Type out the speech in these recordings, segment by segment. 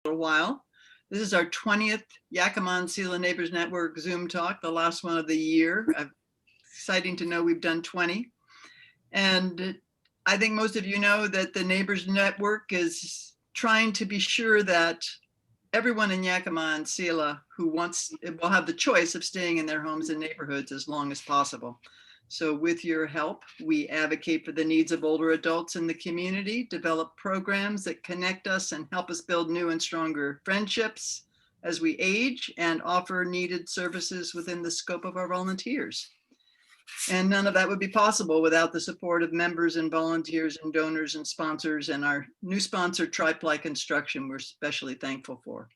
while. This is our 20th Yakima and Sela Neighbors Network Zoom talk, the last one of the year. Exciting to know we've done 20. And I think most of you know that the Neighbors Network is trying to be sure that everyone in Yakima and Sela who wants will have the choice of staying in their homes and neighborhoods as long as possible. So with your help, we advocate for the needs of older adults in the community, develop programs that connect us and help us build new and stronger friendships as we age, and offer needed services within the scope of our volunteers. And none of that would be possible without the support of members and volunteers and donors and sponsors, and our new sponsor, Triply Construction, we're especially thankful for.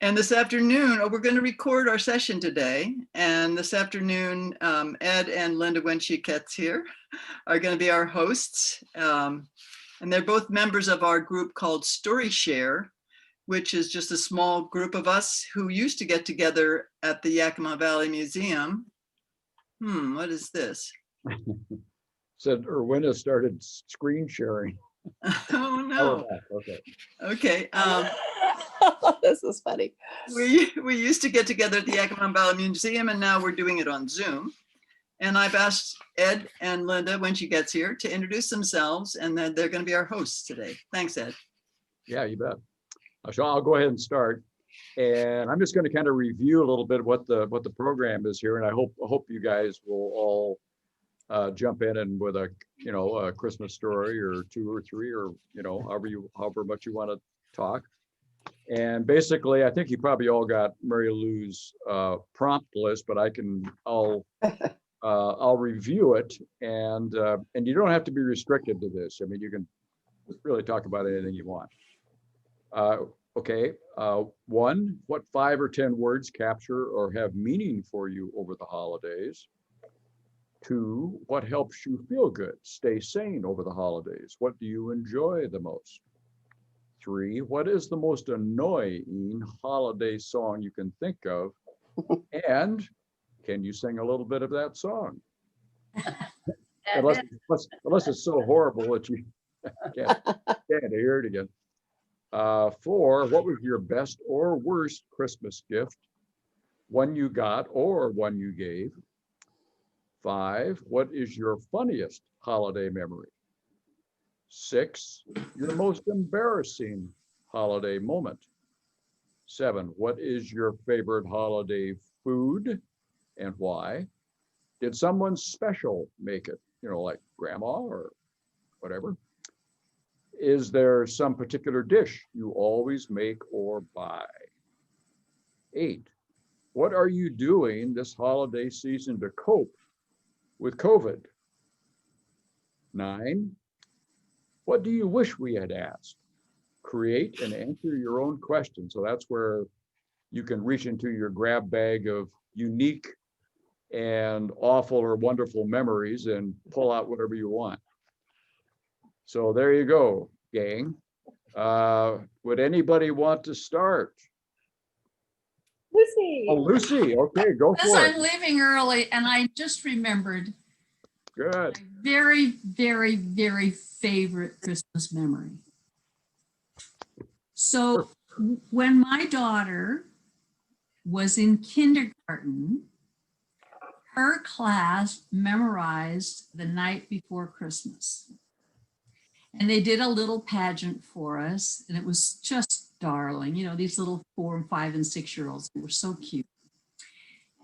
And this afternoon, we're going to record our session today. And this afternoon, Ed and Linda, when she gets here, are going to be our hosts. And they're both members of our group called StoryShare, which is just a small group of us who used to get together at the Yakima Valley Museum. What is this? Said Erwinna started screen sharing. Oh no. Okay. This is funny. We used to get together at the Yakima Valley Museum, and now we're doing it on Zoom. And I've asked Ed and Linda, when she gets here, to introduce themselves, and then they're going to be our hosts today. Thanks, Ed. Yeah, you bet. So I'll go ahead and start. And I'm just going to kind of review a little bit what the program is here, and I hope you guys will all jump in and with a a Christmas story or two or three, or however much you want to talk. And basically, I think you probably all got Mary Lou's prompt list, but I'll review it, and you don't have to be restricted to this. I mean, you can really talk about anything you want. Okay. 1, what 5 or 10 words capture or have meaning for you over the holidays? 2, what helps you feel good, stay sane over the holidays? What do you enjoy the most? 3, what is the most annoying holiday song you can think of? And can you sing a little bit of that song? unless it's so horrible that you can't hear it again. 4, what was your best or worst Christmas gift? One you got or one you gave? 5, what is your funniest holiday memory? 6, your most embarrassing holiday moment? 7, what is your favorite holiday food and why? Did someone special make it, like grandma or whatever? Is there some particular dish you always make or buy? 8, what are you doing this holiday season to cope with COVID? 9, what do you wish we had asked? Create and answer your own question. So that's where you can reach into your grab bag of unique and awful or wonderful memories and pull out whatever you want. So there you go, gang. Would anybody want to start? Lucy. Oh, Lucy, okay, go for it. I'm leaving early, and I just remembered Good. my very, very, very favorite Christmas memory. So when my daughter was in kindergarten, her class memorized The Night Before Christmas. And they did a little pageant for us, and it was just darling. These little 4, 5, and 6-year-olds, they were so cute.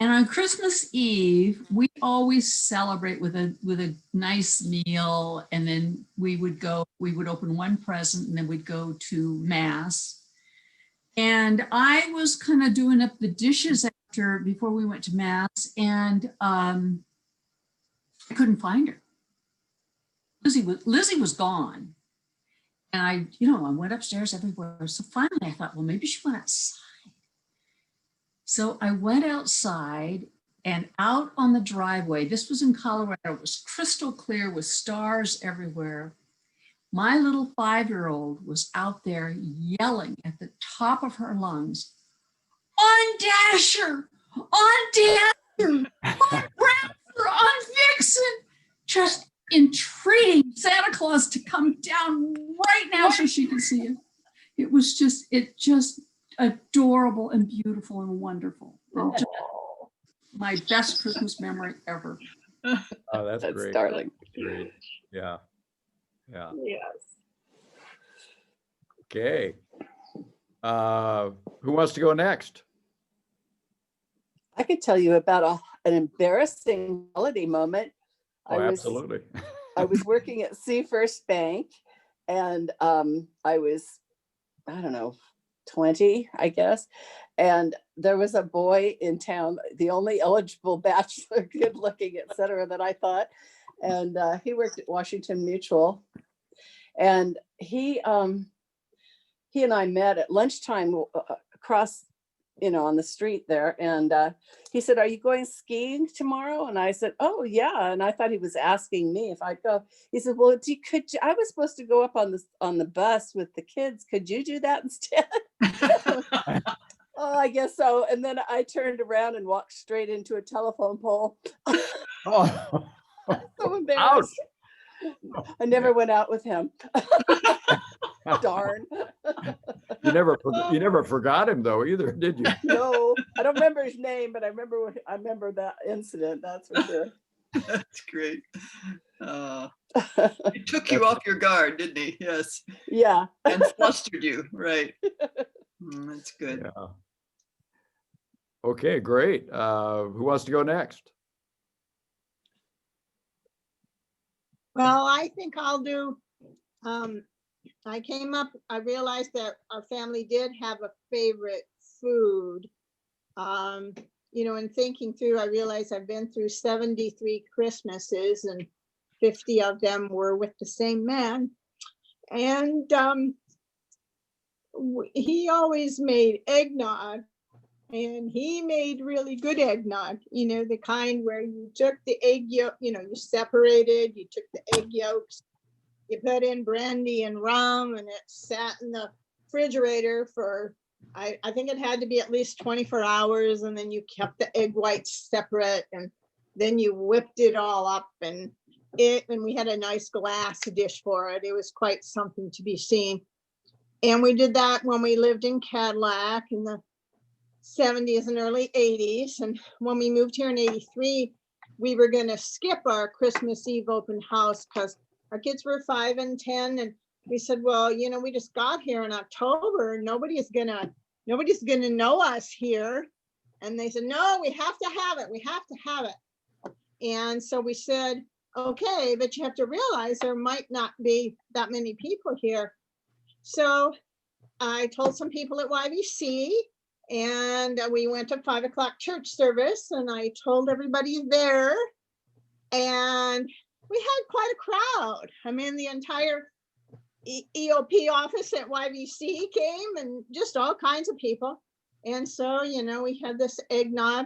And on Christmas Eve, we always celebrate with a nice meal, and then we would open one present, and then we'd go to Mass. And I was kind of doing up the dishes before we went to Mass, and I couldn't find her. Lizzie was gone. And I went upstairs everywhere. So finally I thought, well, maybe she went outside. So I went outside, and out on the driveway, this was in Colorado, it was crystal clear with stars everywhere. My little 5-year-old was out there yelling at the top of her lungs, on Dasher, on Dancer, on Prancer, on Vixen, just entreating Santa Claus to come down right now so she can see him. It was just adorable and beautiful and wonderful. And just Oh, my best Christmas memory ever. Oh, that's that's great. darling. Great. Yeah. Yeah. Yes. Okay. Who wants to go next? I could tell you about an embarrassing holiday moment. Oh, absolutely. I was working at Seafirst Bank, and I was, I don't know, 20, I guess. And there was a boy in town, the only eligible bachelor, good looking, et cetera, that I thought. And he worked at Washington Mutual. And he and I met at lunchtime across, on the street there. And he said, "Are you going skiing tomorrow?" And I said, "Oh yeah." And I thought he was asking me if I'd go. He said, "Well, I was supposed to go up on the bus with the kids. Could you do that instead?" Oh, I guess so. And then I turned around and walked straight into a telephone pole. Oh, So embarrassed. ouch. I never went out with him. Darn. You never forgot him though either, did you? No, I don't remember his name, but I remember that incident. That's for sure. That's great. He took you off your guard, didn't he? Yes. Yeah. And flustered you, right. That's good. Yeah. Okay, great. Who wants to go next? Well, I think I'll do, I realized that our family did have a favorite food. In thinking through, I realized I've been through 73 Christmases and 50 of them were with the same man. And he always made eggnog, and he made really good eggnog, the kind where you took the egg yolk, you separated, you took the egg yolks, you put in brandy and rum, and it sat in the refrigerator for, I think it had to be at least 24 hours. And then you kept the egg whites separate, and then you whipped it all up, and we had a nice glass dish for it. It was quite something to be seen. And we did that when we lived in Cadillac in the 70s and early 80s. And when we moved here in 83, we were going to skip our Christmas Eve open house because our kids were 5 and 10. And we said, well, we just got here in October. Nobody's gonna know us here. And they said, no, we have to have it. We have to have it. And so we said, okay, but you have to realize there might not be that many people here. So I told some people at YVC, and we went to 5 o'clock church service, and I told everybody there, and we had quite a crowd. I mean, the entire EOP office at YVC came, and just all kinds of people. And so, we had this eggnog.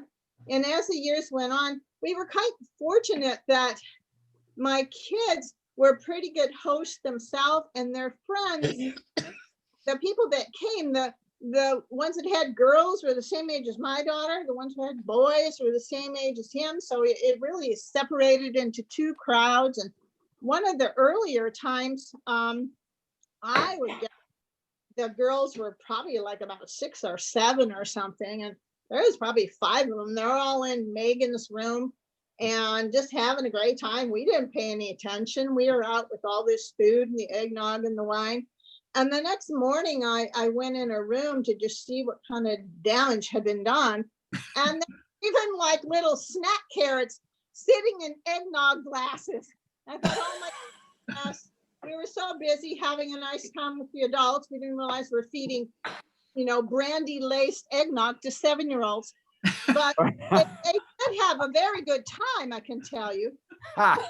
And as the years went on, we were quite fortunate that my kids were pretty good hosts themselves, and their friends, the people that came, the ones that had girls were the same age as my daughter. The ones who had boys were the same age as him. So it really separated into two crowds. And one of the earlier times, I would get, the girls were probably like about 6 or 7 or something. And there was probably 5 of them. They're all in Megan's room and just having a great time. We didn't pay any attention. We were out with all this food and the eggnog and the wine. And the next morning, I went in a room to just see what kind of damage had been done. And even like little snack carrots sitting in eggnog glasses. I thought, oh my goodness, we were so busy having a nice time with the adults. We didn't realize we're feeding, brandy laced eggnog to 7-year-olds. But they did have a very good time, I can tell you. And,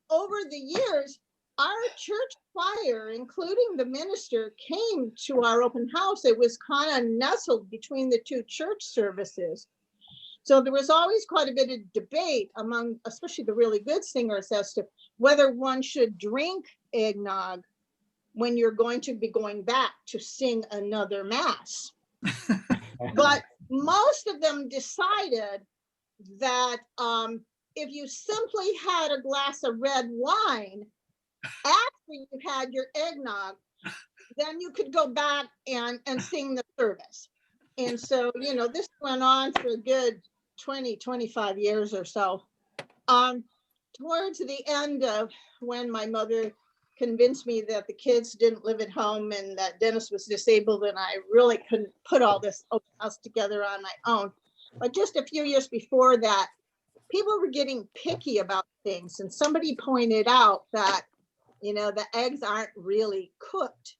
over the years, our church choir, including the minister, came to our open house. It was kind of nestled between the two church services. So there was always quite a bit of debate among, especially the really good singers, as to whether one should drink eggnog when you're going to be going back to sing another mass. But most of them decided that if you simply had a glass of red wine after you had your eggnog, then you could go back and sing the service. And so, this went on for a good 20, 25 years or so. Towards the end of when my mother convinced me that the kids didn't live at home and that Dennis was disabled and I really couldn't put all this open house together on my own. But just a few years before that, people were getting picky about things. And somebody pointed out that, the eggs aren't really cooked,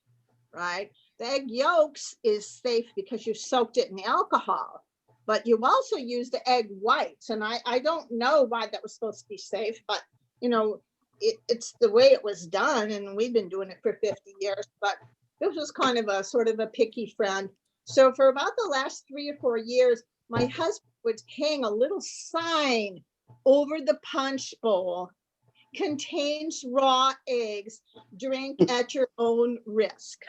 right? The egg yolks is safe because you soaked it in alcohol, but you also use the egg whites. And I don't know why that was supposed to be safe, but it's the way it was done. And we've been doing it for 50 years, but this was kind of a sort of a picky friend. So for about the last 3 or 4 years, my husband would hang a little sign over the punch bowl, contains raw eggs, drink at your own risk.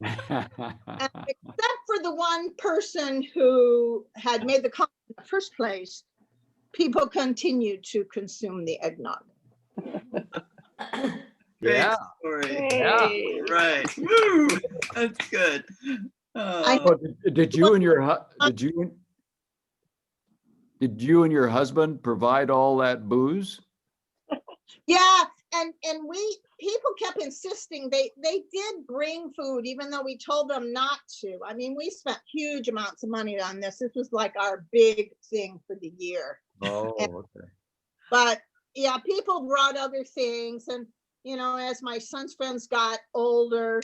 And except for the one person who had made the comment in the first place, people continued to consume the eggnog. Great Yeah. story. Yeah. Right. Woo! That's good. Oh, did you and your husband provide all that booze? Yeah, and people kept insisting they did bring food, even though we told them not to. I mean, we spent huge amounts of money on this. This was like our big thing for the year. Oh, okay. But yeah, people brought other things, and as my son's friends got older,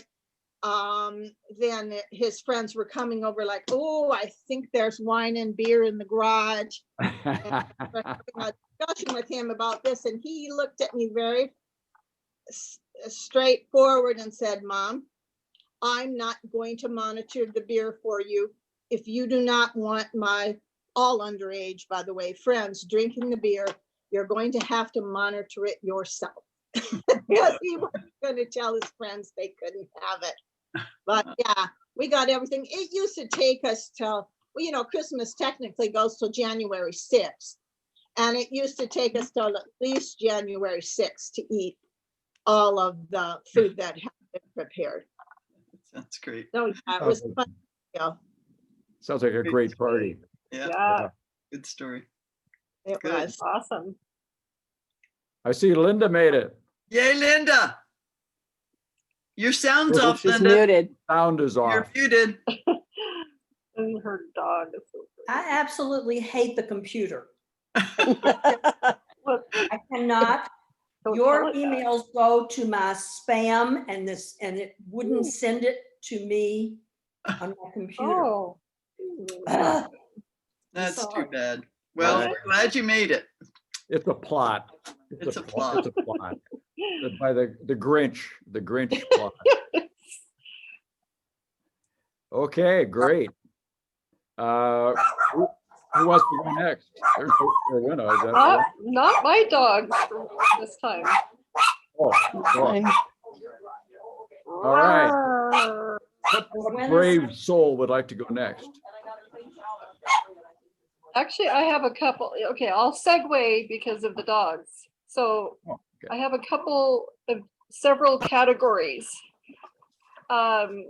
then his friends were coming over like, oh, I think there's wine and beer in the garage. And we're having a discussion with him about this, and he looked at me very straightforward and said, Mom, I'm not going to monitor the beer for you if you do not want my all underage, by the way, friends drinking the beer. You're going to have to monitor it yourself. Because he wasn't going to tell his friends they couldn't have it. But yeah, we got everything. It used to take us till, Christmas technically goes till January 6th. And it used to take us till at least January 6th to eat all of the food that had been prepared. That's great. So yeah, it was fun. Yeah, Sounds like a great party. Yeah. Yeah, Good story. it Good. was. awesome. I see Linda made it. Yay, Linda. Your sound's Oh, off, She's Linda. muted. Sound is You're off. muted. And her dog is so I absolutely hate the computer. Look, I cannot. don't Your tell it that. emails go to my spam and it wouldn't send it to me on my computer. Oh. Ugh. That's too Sorry. bad. Well, Right. we're glad you made it. It's a plot. It's a plot. It's a plot. By the Grinch plot. Okay, great. Who wants to go next? There's Rowena. Is that Not my dog this time. oh, Fine. all right. Rawr. What brave soul would like to go next? Actually, I have a couple. Okay, I'll segue because of the dogs. So Oh, okay. I have a couple of several categories. I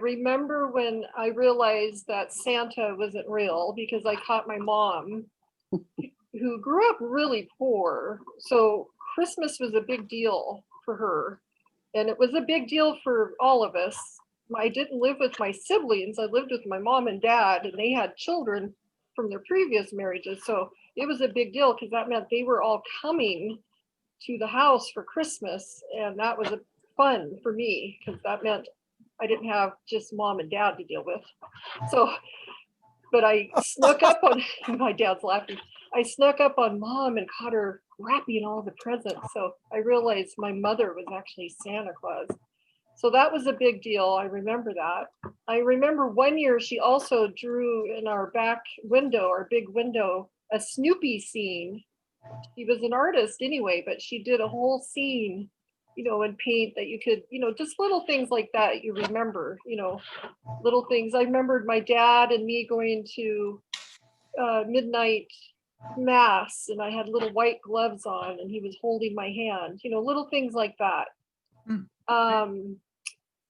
remember when I realized that Santa wasn't real because I caught my mom, who grew up really poor. So Christmas was a big deal for her. And it was a big deal for all of us. I didn't live with my siblings. I lived with my mom and dad, and they had children from their previous marriages. So it was a big deal because that meant they were all coming to the house for Christmas. And that was fun for me because that meant I didn't have just mom and dad to deal with. So, but I snuck up on, my dad's laughing. I snuck up on mom and caught her wrapping all the presents. So I realized my mother was actually Santa Claus. So that was a big deal. I remember that. I remember one year she also drew in our back window, our big window, a Snoopy scene. She was an artist anyway, but she did a whole scene, in paint that you could, just little things like that you remember, little things. I remembered my dad and me going to midnight mass, and I had little white gloves on and he was holding my hand, little things like that.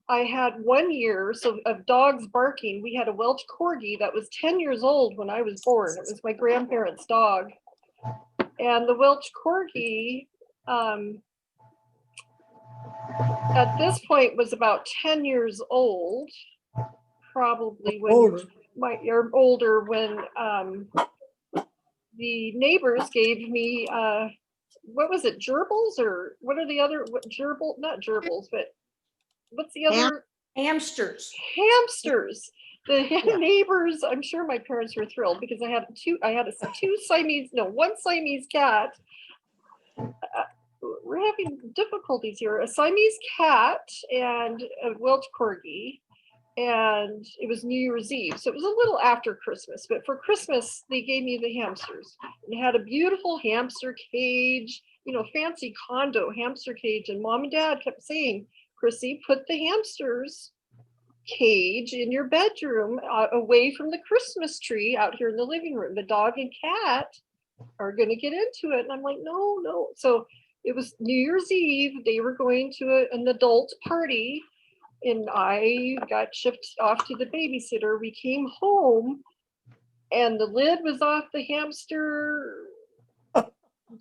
I had 1 year of dogs barking. We had a Welsh Corgi that was 10 years old when I was born. It was my grandparents' dog. And the Welsh Corgi, at this point, was about 10 years old, probably when or older when the neighbors gave me what was it, gerbils, or what are the other gerbil? Not gerbils, but what's the other? Hamsters. Hamsters. The neighbors, I'm sure my parents were thrilled because I had one Siamese cat. We're having difficulties here. A Siamese cat and a Welsh Corgi, and it was New Year's Eve. So it was a little after Christmas, but for Christmas, they gave me the hamsters. And it had a beautiful hamster cage, fancy condo hamster cage. And Mom and Dad kept saying, Chrissy, put the hamsters cage in your bedroom away from the Christmas tree out here in the living room. The dog and cat are going to get into it. And I'm like, no. So it was New Year's Eve. They were going to an adult party, and I got shipped off to the babysitter. We came home and the lid was off the hamster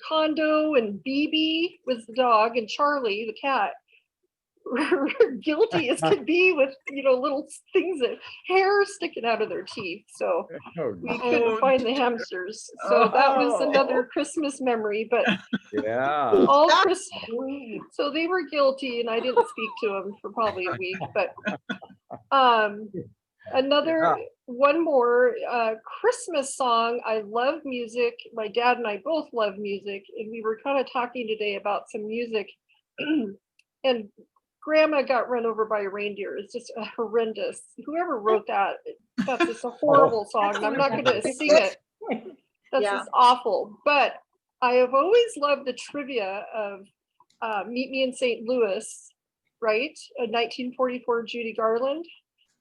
condo, and BB was the dog, and Charlie, the cat, were guilty as could be with, little things of hair sticking out of their teeth. So we couldn't find the hamsters. So that was another Christmas memory, but Yeah. all Christmas. So they were guilty, and I didn't speak to them for probably a week, but one more Christmas song. I love music. My dad and I both love music, and we were kind of talking today about some music. And Grandma got run over by a reindeer. It's just horrendous. Whoever wrote that, that's just a horrible song. And I'm not going to sing it. That's just awful. But I have always loved the trivia of Meet Me in St. Louis, right? A 1944 Judy Garland.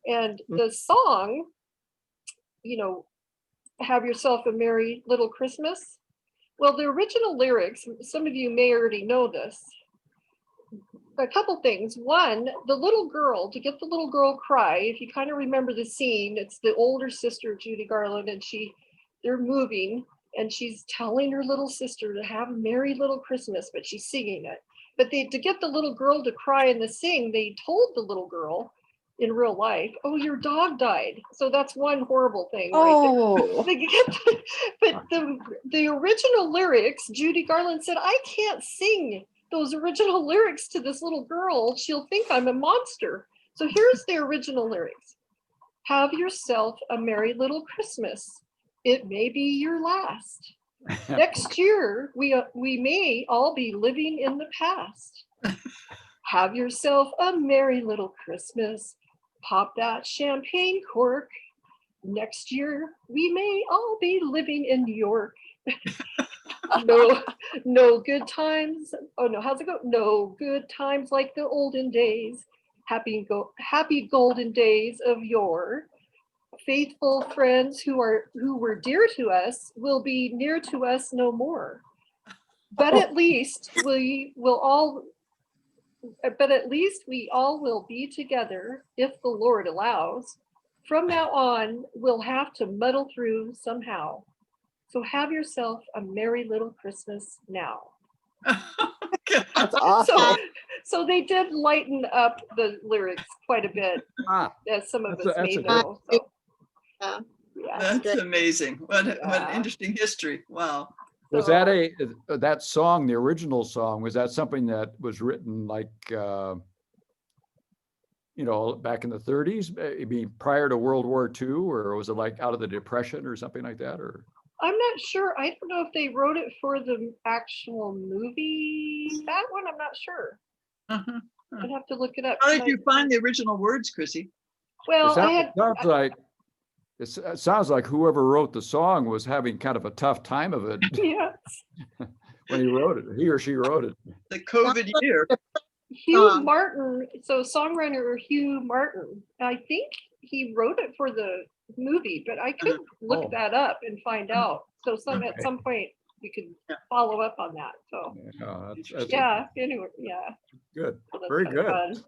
And the song, Have Yourself a Merry Little Christmas. Well, the original lyrics, some of you may already know this. A couple things. One, the little girl, to get the little girl cry, if you kind of remember the scene, it's the older sister, Judy Garland, and they're moving, and she's telling her little sister to have a merry little Christmas, but she's singing it. But to get the little girl to cry and to sing, they told the little girl in real life, oh, your dog died. So that's one horrible thing. Oh. But the original lyrics, Judy Garland said, I can't sing those original lyrics to this little girl. She'll think I'm a monster. So here's the original lyrics. Have yourself a merry little Christmas. It may be your last. Next year, we may all be living in the past. Have yourself a merry little Christmas. Pop that champagne cork. Next year, we may all be living in New York. No good times. Oh no, how's it go? No good times like the olden days. Happy golden days of yore. Faithful friends who were dear to us will be near to us no more. But at least we all will be together if the Lord allows. From now on, we'll have to muddle through somehow. So have yourself a merry little Christmas now. That's awesome. So they did lighten up the lyrics quite a bit, as some of us may know. So, That's amazing. What an interesting history. Wow. Was that song, the original song, was that something that was written like, back in the 30s, maybe prior to World War II, or was it like out of the Depression or something like that? Or I'm not sure. I don't know if they wrote it for the actual movie. That one, I'm not sure. I'd have to look it up. How did you find the original words, Chrissy? Well, it sounds like whoever wrote the song was having kind of a tough time of it. Yes. When he or she wrote it. The COVID year. Hugh Martin, so songwriter Hugh Martin, I think he wrote it for the movie, but I could look that up and find out. So at some point we could follow up on that. So That's anyway, good. so Very good. Fun.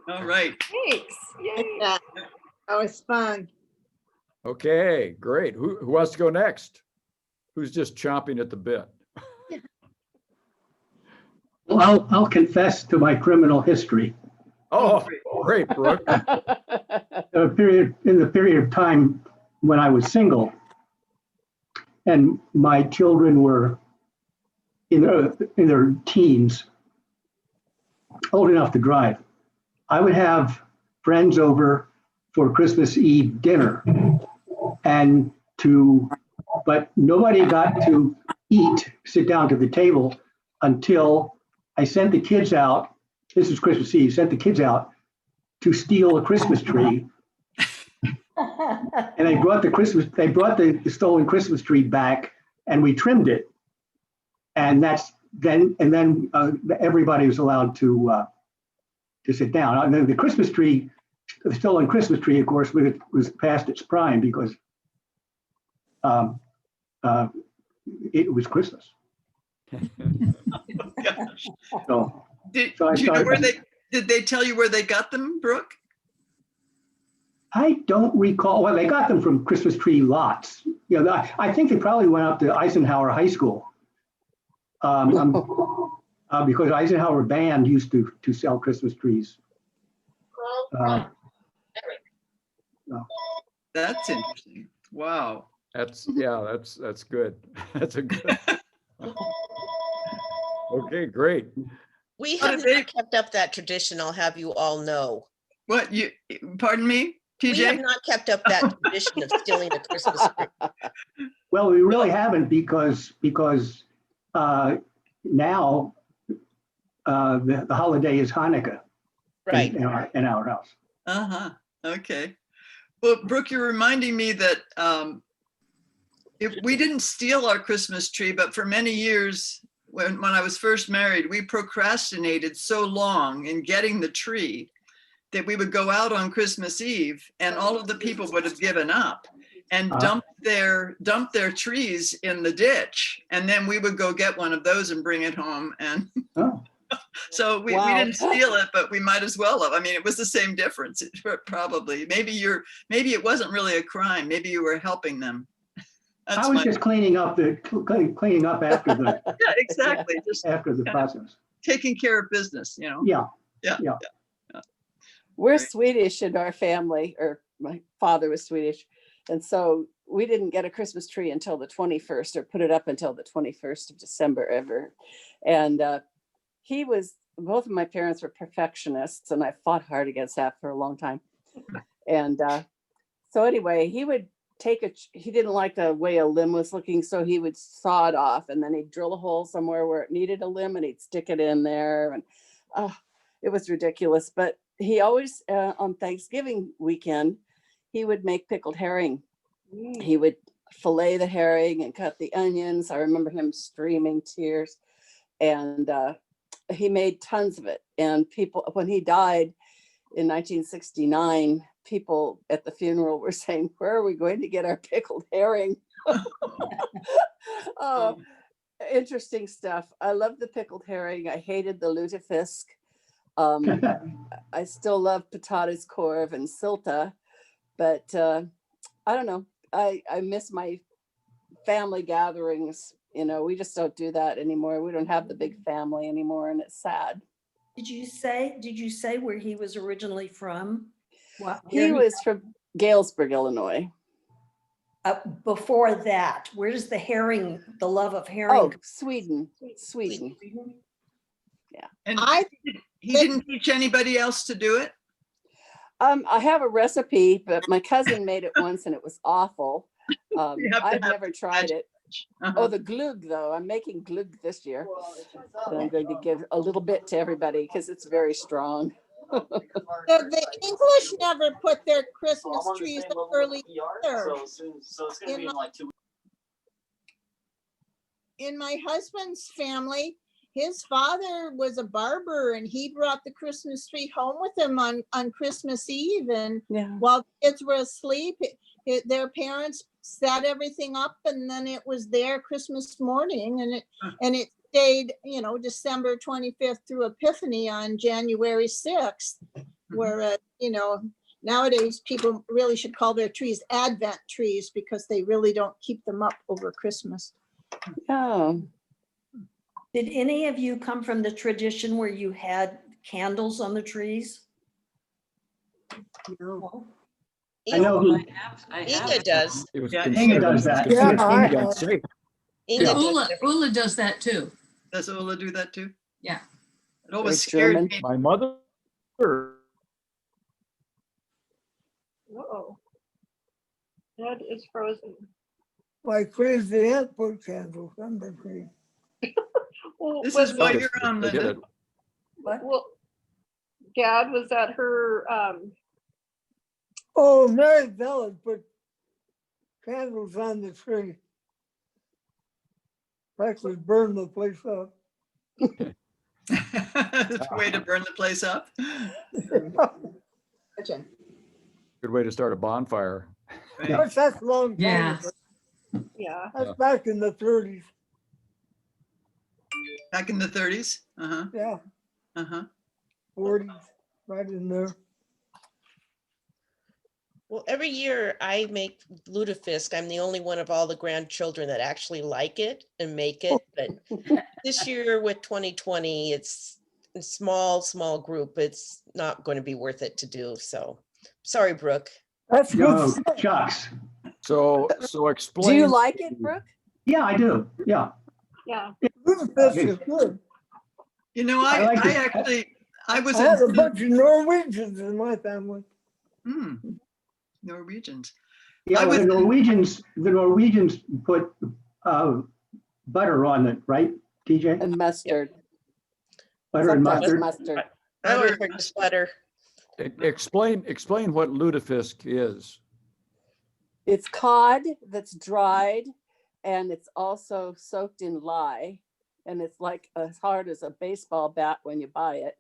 All right. Thanks. Yay. Yeah, that was fun. Okay, great. Who wants to go next? Who's just chomping at the bit? Well, I'll confess to my criminal history. Oh, great, Brooke. In the period of time when I was single and my children were in their teens, old enough to drive, I would have friends over for Christmas Eve dinner but nobody got to sit down to the table until I sent the kids out. This was Christmas Eve, sent the kids out to steal a Christmas tree. And they brought the stolen Christmas tree back and we trimmed it. And then everybody was allowed to sit down. And then the stolen Christmas tree, of course, was past its prime because it was Christmas. Gosh. So Did So I you know started- did they tell you where they got them, Brooke? I don't recall. Well, they got them from Christmas tree lots. I think they probably went up to Eisenhower High School. Because Eisenhower Band used to sell Christmas trees. That's interesting. Wow. That's good. That's a good. Okay, great. We How have did they- not kept up that tradition, I'll have you all know. What pardon me, We have TJ? not kept up that tradition of stealing a Christmas tree. Well, we really haven't because now the holiday is Hanukkah Right. in our house. Uh-huh. Okay. Well, Brooke, you're reminding me that if we didn't steal our Christmas tree, but for many years, when I was first married, we procrastinated so long in getting the tree that we would go out on Christmas Eve and all of the people would have given up and dump their trees in the ditch. And then we would go get one of those and bring it home. And Oh. so we Wow. didn't steal it, but we might as well have. I mean, it was the same difference, probably. Maybe it wasn't really a crime. Maybe you were helping them. I was just cleaning up after the yeah, exactly. Just after the process. taking care of business, you know? Yeah. We're Right. Swedish in our family, or my father was Swedish. And so we didn't get a Christmas tree until the 21st or put it up until the 21st of December ever. And both of my parents were perfectionists and I fought hard against that for a long time. And so anyway, he would he didn't like the way a limb was looking, so he would saw it off and then he'd drill a hole somewhere where it needed a limb and he'd stick it in there. And it was ridiculous. But he always, on Thanksgiving weekend, he would make pickled herring. He would fillet the herring and cut the onions. I remember him streaming tears. And he made tons of it. And people, when he died in 1969, people at the funeral were saying, where are we going to get our pickled herring? Oh, interesting stuff. I love the pickled herring. I hated the lutefisk. I still love patatas corv and silta, but I don't know. I miss my family gatherings. We just don't do that anymore. We don't have the big family anymore, and it's sad. Did you say where he was originally from? He was from Galesburg, Illinois. Before that, where does the love of herring? Oh, Sweden. And I he didn't teach anybody else to do it? I have a recipe, but my cousin made it once and it was awful. You have to I've have never tried it. Uh-huh. Oh, the glug though. I'm making glug this year. And I'm going to give a little bit to everybody because it's very strong. The English never put their Christmas trees up early either. In my husband's family, his father was a barber and he brought the Christmas tree home with him on Christmas Eve. And Yeah. while the kids were asleep, their parents set everything up and then it was there Christmas morning and it stayed, December 25th through Epiphany on January 6th. Whereas, nowadays people really should call their trees Advent trees because they really don't keep them up over Christmas. Oh, Did any of you come from the tradition where you had candles on the trees? No. I know who, Inga does. It was Yeah, considered- does that. it's considered Yeah, I Inga have. safe. Inga Yeah. does every- Ula does that too. Does Ola do that too? Yeah. It always Very scared German. me. My mother, Uh-oh. Dad is frozen. My crazy aunt put candles on the tree. Well, This was is why that- you're on, they did Linda. it. well, Gad, was that her, Oh, Mary Bella put candles on the tree. Actually burned the place up. It's a way to burn the place up. Good way to start a bonfire. Right. That's a long time Yeah. ago. yeah, That's back in the 30s. Back in the 30s. Uh-huh. Yeah, Uh-huh. 40s, right in there. Well, every year I make lutefisk. I'm the only one of all the grandchildren that actually like it and make it. But this year with 2020, it's a small group. It's not going to be worth it to do. So sorry, Brooke. That's no, good. shucks. So explain. do you like it, Brooke? Yeah, I do. Yeah. yeah. This is good. You know, I like it. I was I had a in bunch of Norwegians in my family. Norwegians. Yeah, I well, was- the Norwegians put butter on it, right, TJ? And mustard. Butter and Sometimes mustard. mustard. I always heard the sweater. Explain what lutefisk is. It's cod that's dried and it's also soaked in lye. And it's like as hard as a baseball bat when you buy it.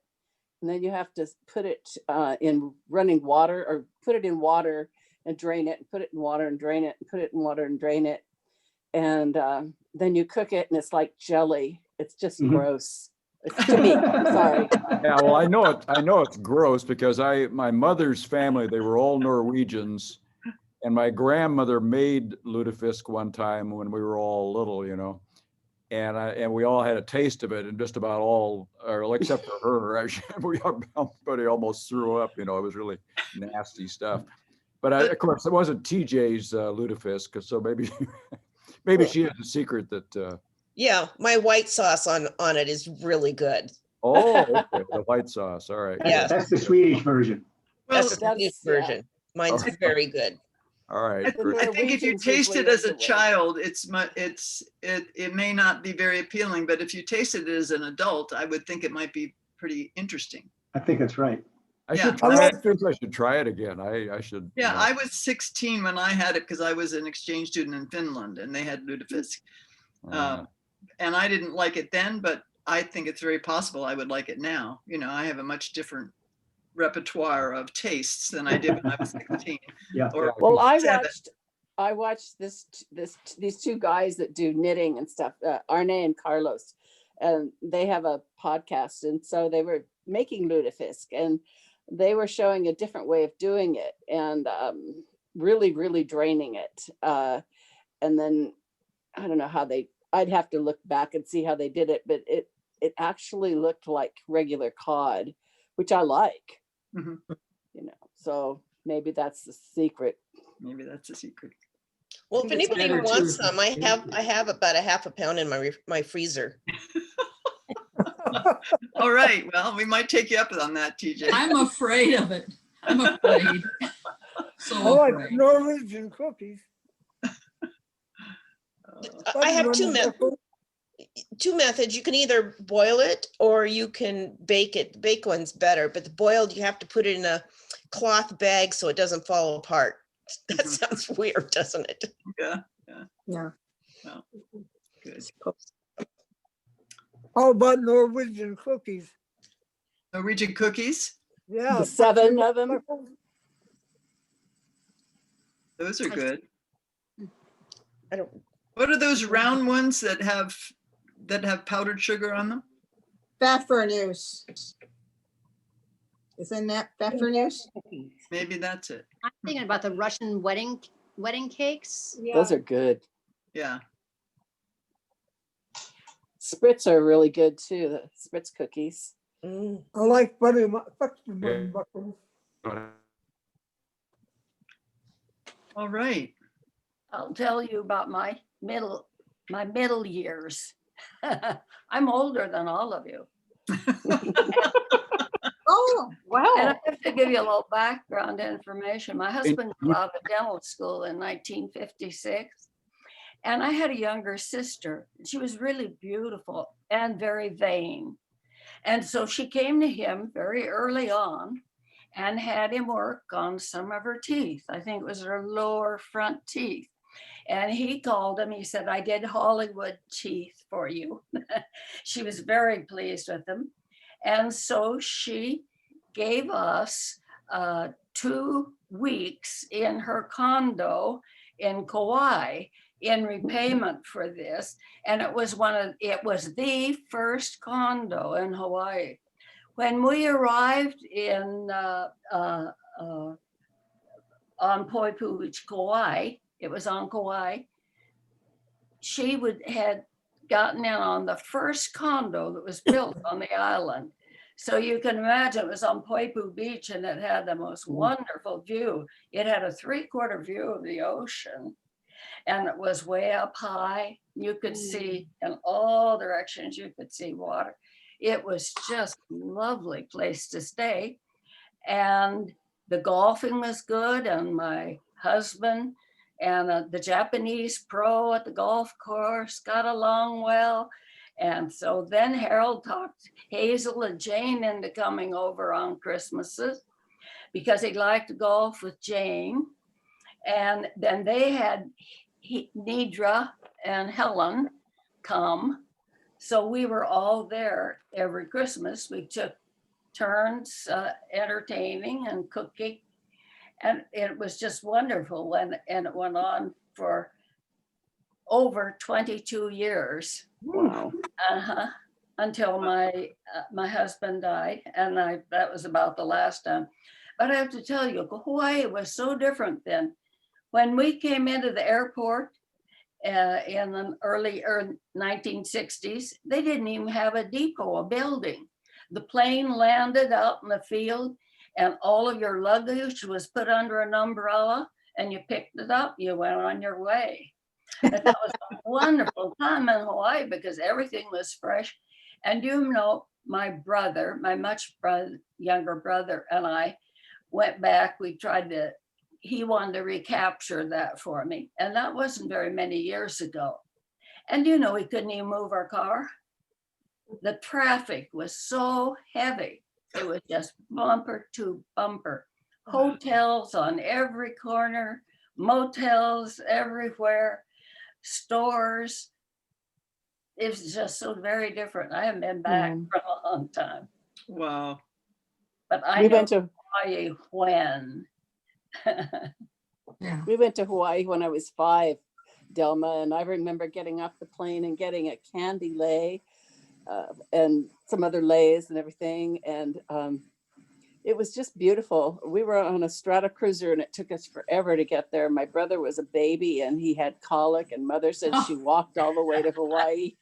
And then you have to put it in running water or put it in water and drain it and put it in water and drain it and put it in water and drain it. And then you cook it and it's like jelly. It's just Mhm. gross. It's to me, I'm sorry. Yeah, well, I know it's gross because my mother's family, they were all Norwegians. And my grandmother made lutefisk one time when we were all little, and we all had a taste of it, and just about all, or except for her, everybody almost threw up. It was really nasty stuff. But of course, it wasn't TJ's lutefisk, so maybe she has a secret that. Yeah, my white sauce on it is really good. Oh, okay, the white sauce. All right. Yeah. That's the Swedish version. Well, That's the Swedish yeah. version. Mine's Okay. very good. All right. great. I think if you Norwegians taste usually it as a live away. child, it may not be very appealing, but if you taste it as an adult, I would think it might be pretty interesting. I think that's right. I Yeah. should I try like it. I think I should try it again. I should. Yeah, I was 16 when I had it because I was an exchange student in Finland and they had lutefisk. And I didn't like it then, but I think it's very possible I would like it now. I have a much different repertoire of tastes than I did when I was 16. Yeah. Or Well, I 7. watched these two guys that do knitting and stuff, Arne and Carlos, and they have a podcast. And so they were making lutefisk and they were showing a different way of doing it and really, really draining it. And then I don't know how I'd have to look back and see how they did it, but it actually looked like regular cod, which I like. Mhm. So maybe that's the secret. Maybe that's the secret. Well, if think it's anybody better wants too. some, I have about a half a pound in my freezer. All right. Well, we might take you up on that, TJ. I'm afraid of it. I'm afraid. I So like afraid. Norwegian cookies. I have two methods. You can either boil it or you can bake it. The baked one's better, but the boiled, you have to put it in a cloth bag so it doesn't fall apart. That Mhm. sounds weird, doesn't it? Yeah. Yeah. Well, good. How about Norwegian cookies? Norwegian cookies. Yeah. The 7 of them. Those are good. I don't, What are those round ones that have powdered sugar on them? Fat furnace. Isn't that Pfeffernuss? Maybe that's it. I'm thinking about the Russian wedding cakes. Yeah. Those are good. Yeah. Spritz are really good too, the Spritz cookies. Mm. I like butter, Yeah. muffins. All right. I'll tell you about my middle years. I'm older than all of you. Oh, And Wow. I have to give you a little background information. My husband got out of dental school in 1956. And I had a younger sister. She was really beautiful and very vain. And so she came to him very early on and had him work on some of her teeth. I think it was her lower front teeth. And he called him, he said, I did Hollywood teeth for you. She was very pleased with him. And so she gave us 2 weeks in her condo in Kauai in repayment for this. And it was the first condo in Hawaii. When we arrived in on Poipu Beach, Kauai, it was on Kauai, she had gotten in on the first condo that was built on the island. So you can imagine it was on Poipu Beach and it had the most wonderful view. It had a 3/4 view of the ocean and it was way up high. You could see in all directions, you could see water. It was just a lovely place to stay. And the golfing was good. And my husband and the Japanese pro at the golf course got along well. And so then Harold talked Hazel and Jane into coming over on Christmases because he liked to golf with Jane. And then they had Nidra and Helen come. So we were all there every Christmas. We took turns entertaining and cooking. And it was just wonderful. And it went on for over 22 years. Wow. Until my husband died. And that was about the last time. But I have to tell you, Hawaii was so different then. When we came into the airport in the early 1960s, they didn't even have a depot, a building. The plane landed out in the field and all of your luggage was put under an umbrella and you picked it up, you went on your way. And that was a wonderful time in Hawaii because everything was fresh. And you know, my brother, my much younger brother and I went back, he wanted to recapture that for me. And that wasn't very many years ago. And you know, we couldn't even move our car. The traffic was so heavy. It was just bumper to bumper. Hotels on every corner, motels everywhere, stores. It was just so very different. I haven't been back for a long time. Wow. But I went to Hawaii when. Yeah. We went to Hawaii when I was 5, Delma, and I remember getting off the plane and getting a candy lei and some other leis and everything. And it was just beautiful. We were on a strata cruiser and it took us forever to get there. My brother was a baby and he had colic and mother said she walked all the way to Hawaii.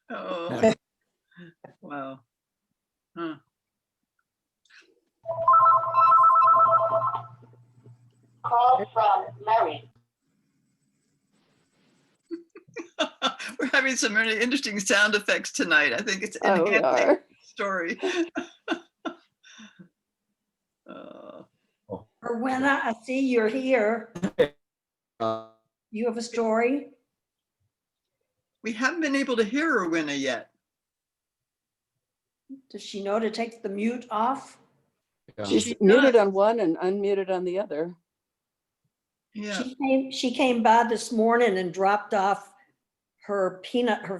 Oh, wow. Huh. Call from Mary. We're having some really interesting sound effects tonight. I think it's Oh, we enhancing are. the story. Or when I see you're here, you have a story? We haven't been able to hear Rowena yet. Does she know to take the mute off? She's muted on one and unmuted on the other. Yeah. She came by this morning and dropped off her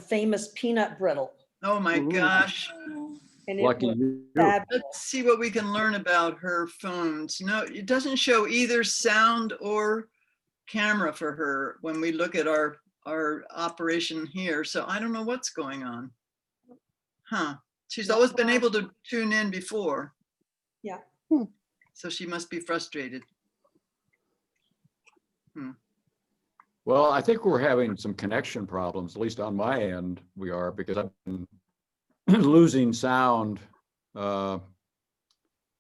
famous peanut brittle. Oh my gosh. And Lucky was you. fabulous. Let's see what we can learn about her phones. No, it doesn't show either sound or camera for her when we look at our operation here. So I don't know what's going on. Huh. She's always been able to tune in before. So she must be frustrated. Well, I think we're having some connection problems, at least on my end we are, because I've been losing sound off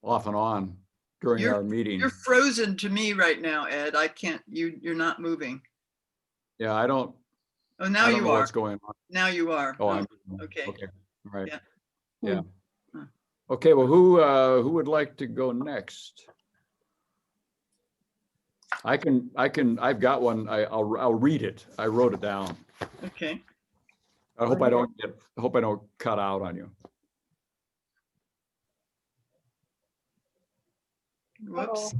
and on during our meeting. You're frozen to me right now, Ed. I can't, you're not moving. Yeah, I don't Oh, now you know are. what's going on. Now you are. Oh, I'm okay. okay. All right. Yeah. Yeah. Hmm. Okay, well, who would like to go next? I've got one. I'll read it. I wrote it down. Okay. I hope I don't cut out on you. Whoops.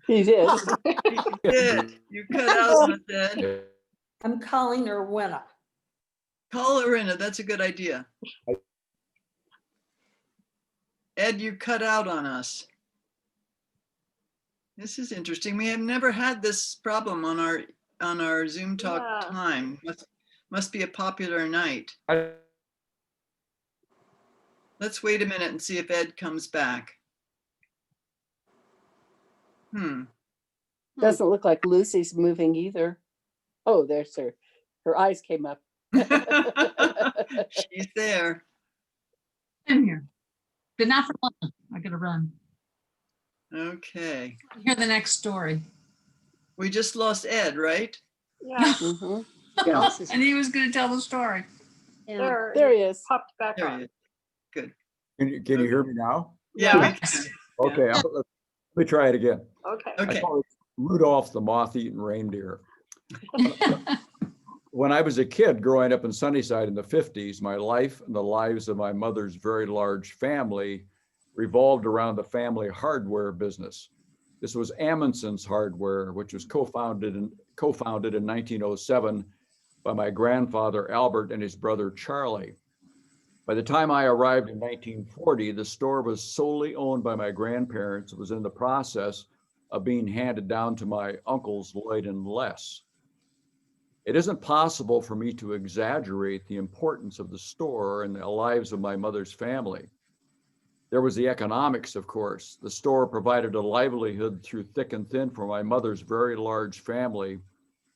He did. You did. You cut out on us, Ed. I'm calling her Winna. Call her in. That's a good idea. Ed, you cut out on us. This is interesting. We have never had this problem on our Zoom talk time. Must be a popular night. Let's wait a minute and see if Ed comes back. Doesn't look like Lucy's moving either. Oh, there's her. Her eyes came up. She's there. I'm here, but not for long. I gotta run. Okay. Hear the next story. We just lost Ed, right? Yeah, Mhm. Yeah. And he was gonna tell the story. Yeah. There he is. popped back There he on. is. Good. Can you hear me now? Yeah, we Yes. can. Okay, let me try it again. Okay. I Okay. call it Rudolph the moth-eaten reindeer. When I was a kid growing up in Sunnyside in the 50s, my life and the lives of my mother's very large family revolved around the family hardware business. This was Amundson's Hardware, which was co-founded in 1907 by my grandfather Albert and his brother Charlie. By the time I arrived in 1940, the store was solely owned by my grandparents. It was in the process of being handed down to my uncles Lloyd and Les. It isn't possible for me to exaggerate the importance of the store in the lives of my mother's family. There was the economics, of course. The store provided a livelihood through thick and thin for my mother's very large family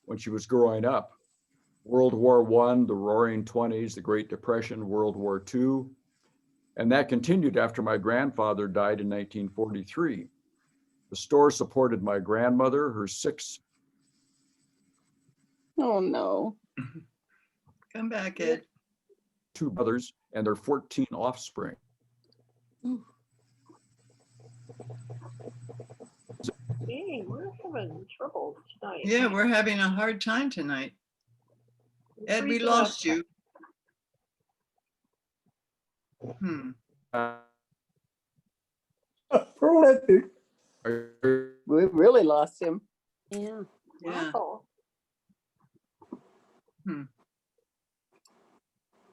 when she was growing up. World War I, the Roaring 20s, the Great Depression, World War II, and that continued after my grandfather died in 1943. The store supported my grandmother, her 6 Oh, no. Come back, Ed. 2 brothers, and their 14 offspring. Dang, we're having trouble tonight. Yeah, we're having a hard time tonight. Ed, we Freezing lost up. you. Prolific. We really lost him. Yeah. Yeah. Wow.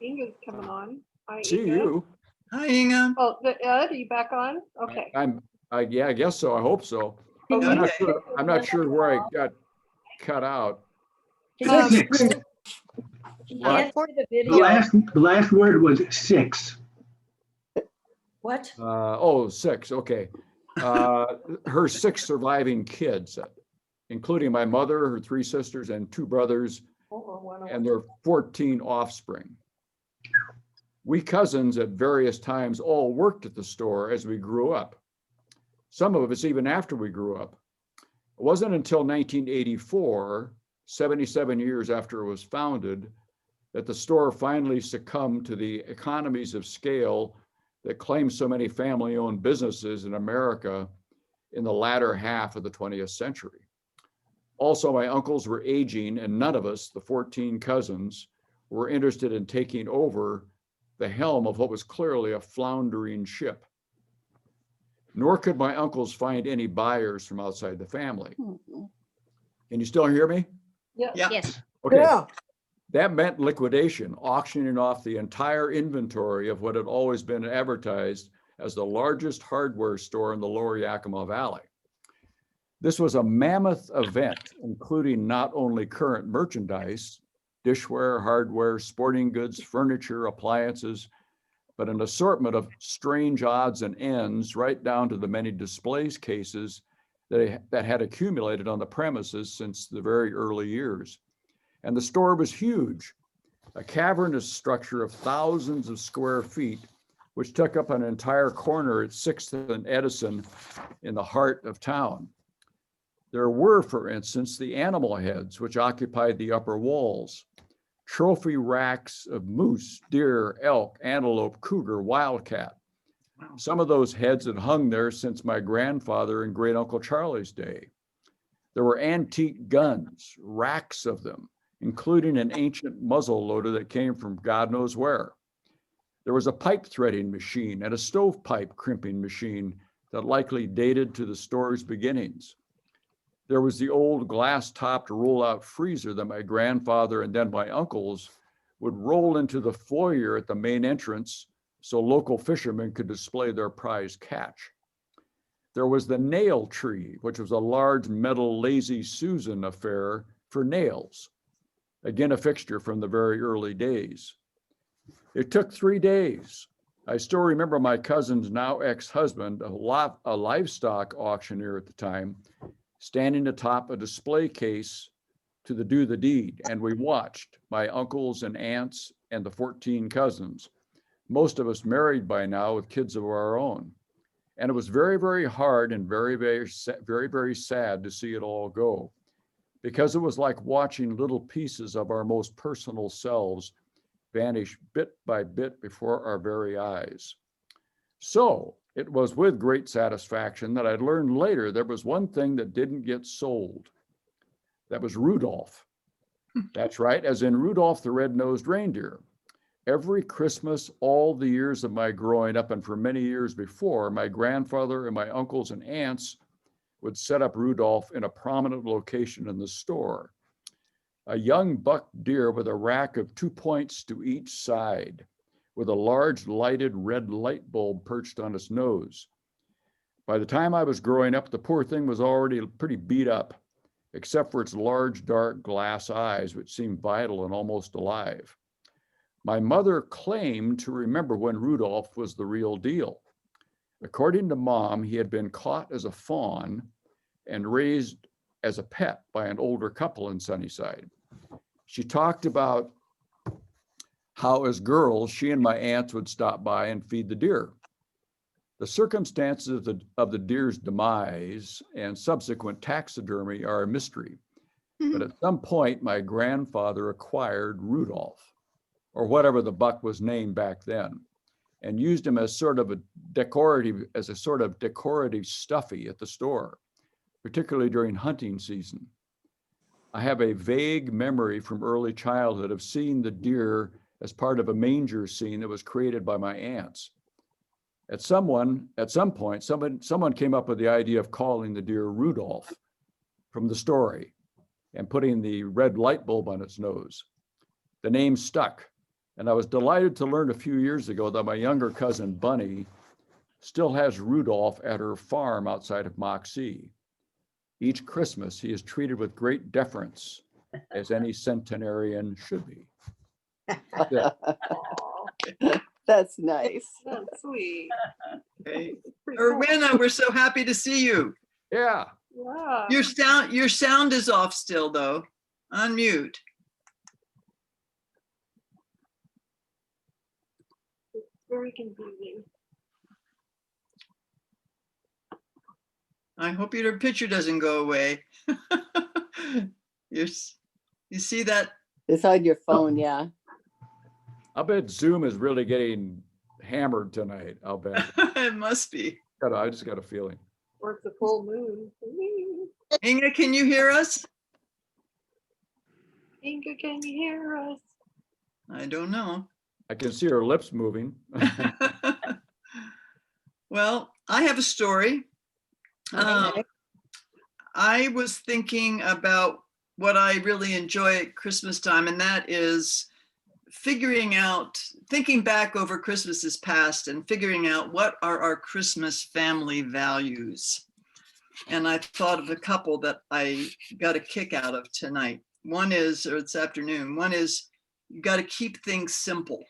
Inga's coming on. Hi, See Inga. you. Hi, Inga. Oh, Ed, are you back on? Okay. Yeah, I guess so. I hope so. Okay. I'm not sure where I got cut out. Um, Six. She What? can't see the The video. last word was 6. What? 6. Okay. Her 6 surviving kids, including my mother, her 3 sisters, and 2 brothers, and their 14 offspring. We cousins at various times all worked at the store as we grew up. Some of us even after we grew up. It wasn't until 1984, 77 years after it was founded, that the store finally succumbed to the economies of scale that claimed so many family-owned businesses in America in the latter half of the 20th century. Also, my uncles were aging, and none of us, the 14 cousins, were interested in taking over the helm of what was clearly a floundering ship. Nor could my uncles find any buyers from outside the family. Can you still hear me? Yeah. Yeah. Yes. Okay. Yeah. That meant liquidation, auctioning off the entire inventory of what had always been advertised as the largest hardware store in the lower Yakima Valley. This was a mammoth event, including not only current merchandise, dishware, hardware, sporting goods, furniture, appliances, but an assortment of strange odds and ends, right down to the many displays cases that had accumulated on the premises since the very early years. And the store was huge, a cavernous structure of thousands of square feet, which took up an entire corner at 6th and Edison in the heart of town. There were, for instance, the animal heads, which occupied the upper walls, trophy racks of moose, deer, elk, antelope, cougar, wildcat. Some of those heads had hung there since my grandfather and great uncle Charlie's day. There were antique guns, racks of them, including an ancient muzzle loader that came from God knows where. There was a pipe threading machine and a stovepipe crimping machine that likely dated to the store's beginnings. There was the old glass-topped roll-out freezer that my grandfather and then my uncles would roll into the foyer at the main entrance so local fishermen could display their prized catch. There was the nail tree, which was a large metal Lazy Susan affair for nails. Again, a fixture from the very early days. It took 3 days. I still remember my cousin's now ex-husband, a livestock auctioneer at the time, standing atop a display case to do the deed. And we watched, my uncles and aunts and the 14 cousins, most of us married by now with kids of our own. And it was very, very hard and very, very sad to see it all go, because it was like watching little pieces of our most personal selves vanish bit by bit before our very eyes. So it was with great satisfaction that I learned later there was one thing that didn't get sold. That was Rudolph. That's right, as in Rudolph the Red-Nosed Reindeer. Every Christmas, all the years of my growing up and for many years before, my grandfather and my uncles and aunts would set up Rudolph in a prominent location in the store. A young buck deer with a rack of 2 points to each side, with a large lighted red light bulb perched on its nose. By the time I was growing up, the poor thing was already pretty beat up, except for its large dark glass eyes, which seemed vital and almost alive. My mother claimed to remember when Rudolph was the real deal. According to Mom, he had been caught as a fawn and raised as a pet by an older couple in Sunnyside. She talked about how as girls, she and my aunts would stop by and feed the deer. The circumstances of the deer's demise and subsequent taxidermy are a mystery. But at some point, my grandfather acquired Rudolph, or whatever the buck was named back then, and used him as sort of a decorative stuffy at the store, particularly during hunting season. I have a vague memory from early childhood of seeing the deer as part of a manger scene that was created by my aunts. At some point, someone came up with the idea of calling the deer Rudolph from the story and putting the red light bulb on its nose. The name stuck, and I was delighted to learn a few years ago that my younger cousin Bunny still has Rudolph at her farm outside of Moxie. Each Christmas, he is treated with great deference, as any centenarian should be. That's nice. That's sweet. Okay. Pretty cool. Erwina, we're so happy to see you. Yeah. Yeah. Your sound is off still, though. Unmute. It's very confusing. I hope your picture doesn't go away. You see that? It's on your phone, yeah. I bet Zoom is really getting hammered tonight. I'll bet. It must be. I just got a feeling. Or it's a full moon. Inga, can you hear us? Inga, can you hear us? I don't know. I can see her lips moving. Well, I have a story. Okay. I was thinking about what I really enjoy at Christmas time, and that is thinking back over Christmases past and figuring out what are our Christmas family values. And I thought of a couple that I got a kick out of tonight. One is, or this afternoon, one is you got to keep things simple.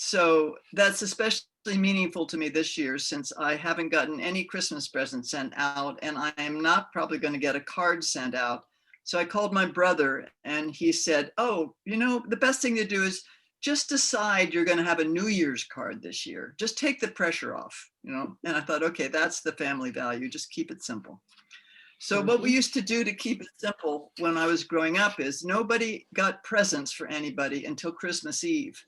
So that's especially meaningful to me this year since I haven't gotten any Christmas presents sent out, and I am not probably going to get a card sent out. So I called my brother and he said, oh, you know, the best thing to do is just decide you're going to have a New Year's card this year. Just take the pressure off, you know? And I thought, okay, that's the family value. Just keep it simple. So what we used to do to keep it simple when I was growing up is nobody got presents for anybody until Christmas Eve.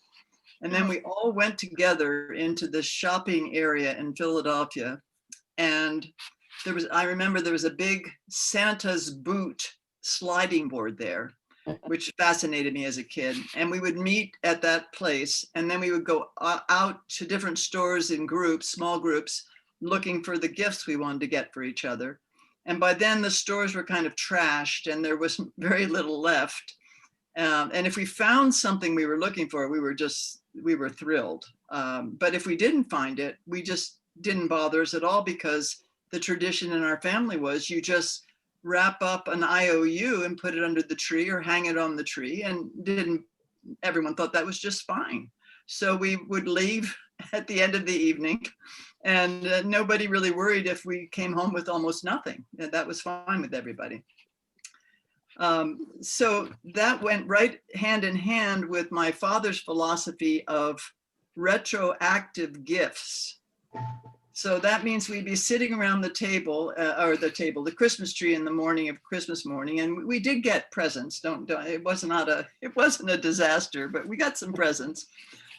And then we all went together into this shopping area in Philadelphia. And I remember there was a big Santa's boot sliding board there, which fascinated me as a kid. And we would meet at that place. And then we would go out to different stores in groups, small groups, looking for the gifts we wanted to get for each other. And by then the stores were kind of trashed and there was very little left. And if we found something we were looking for, we were thrilled. But if we didn't find it, we just didn't bother us at all, because the tradition in our family was you just wrap up an IOU and put it under the tree or hang it on the tree, and everyone thought that was just fine. So we would leave at the end of the evening, and nobody really worried if we came home with almost nothing. That was fine with everybody. So that went right hand in hand with my father's philosophy of retroactive gifts. So that means we'd be sitting around the table, the Christmas tree in the morning of Christmas morning, and we did get presents. It wasn't a disaster, but we got some presents.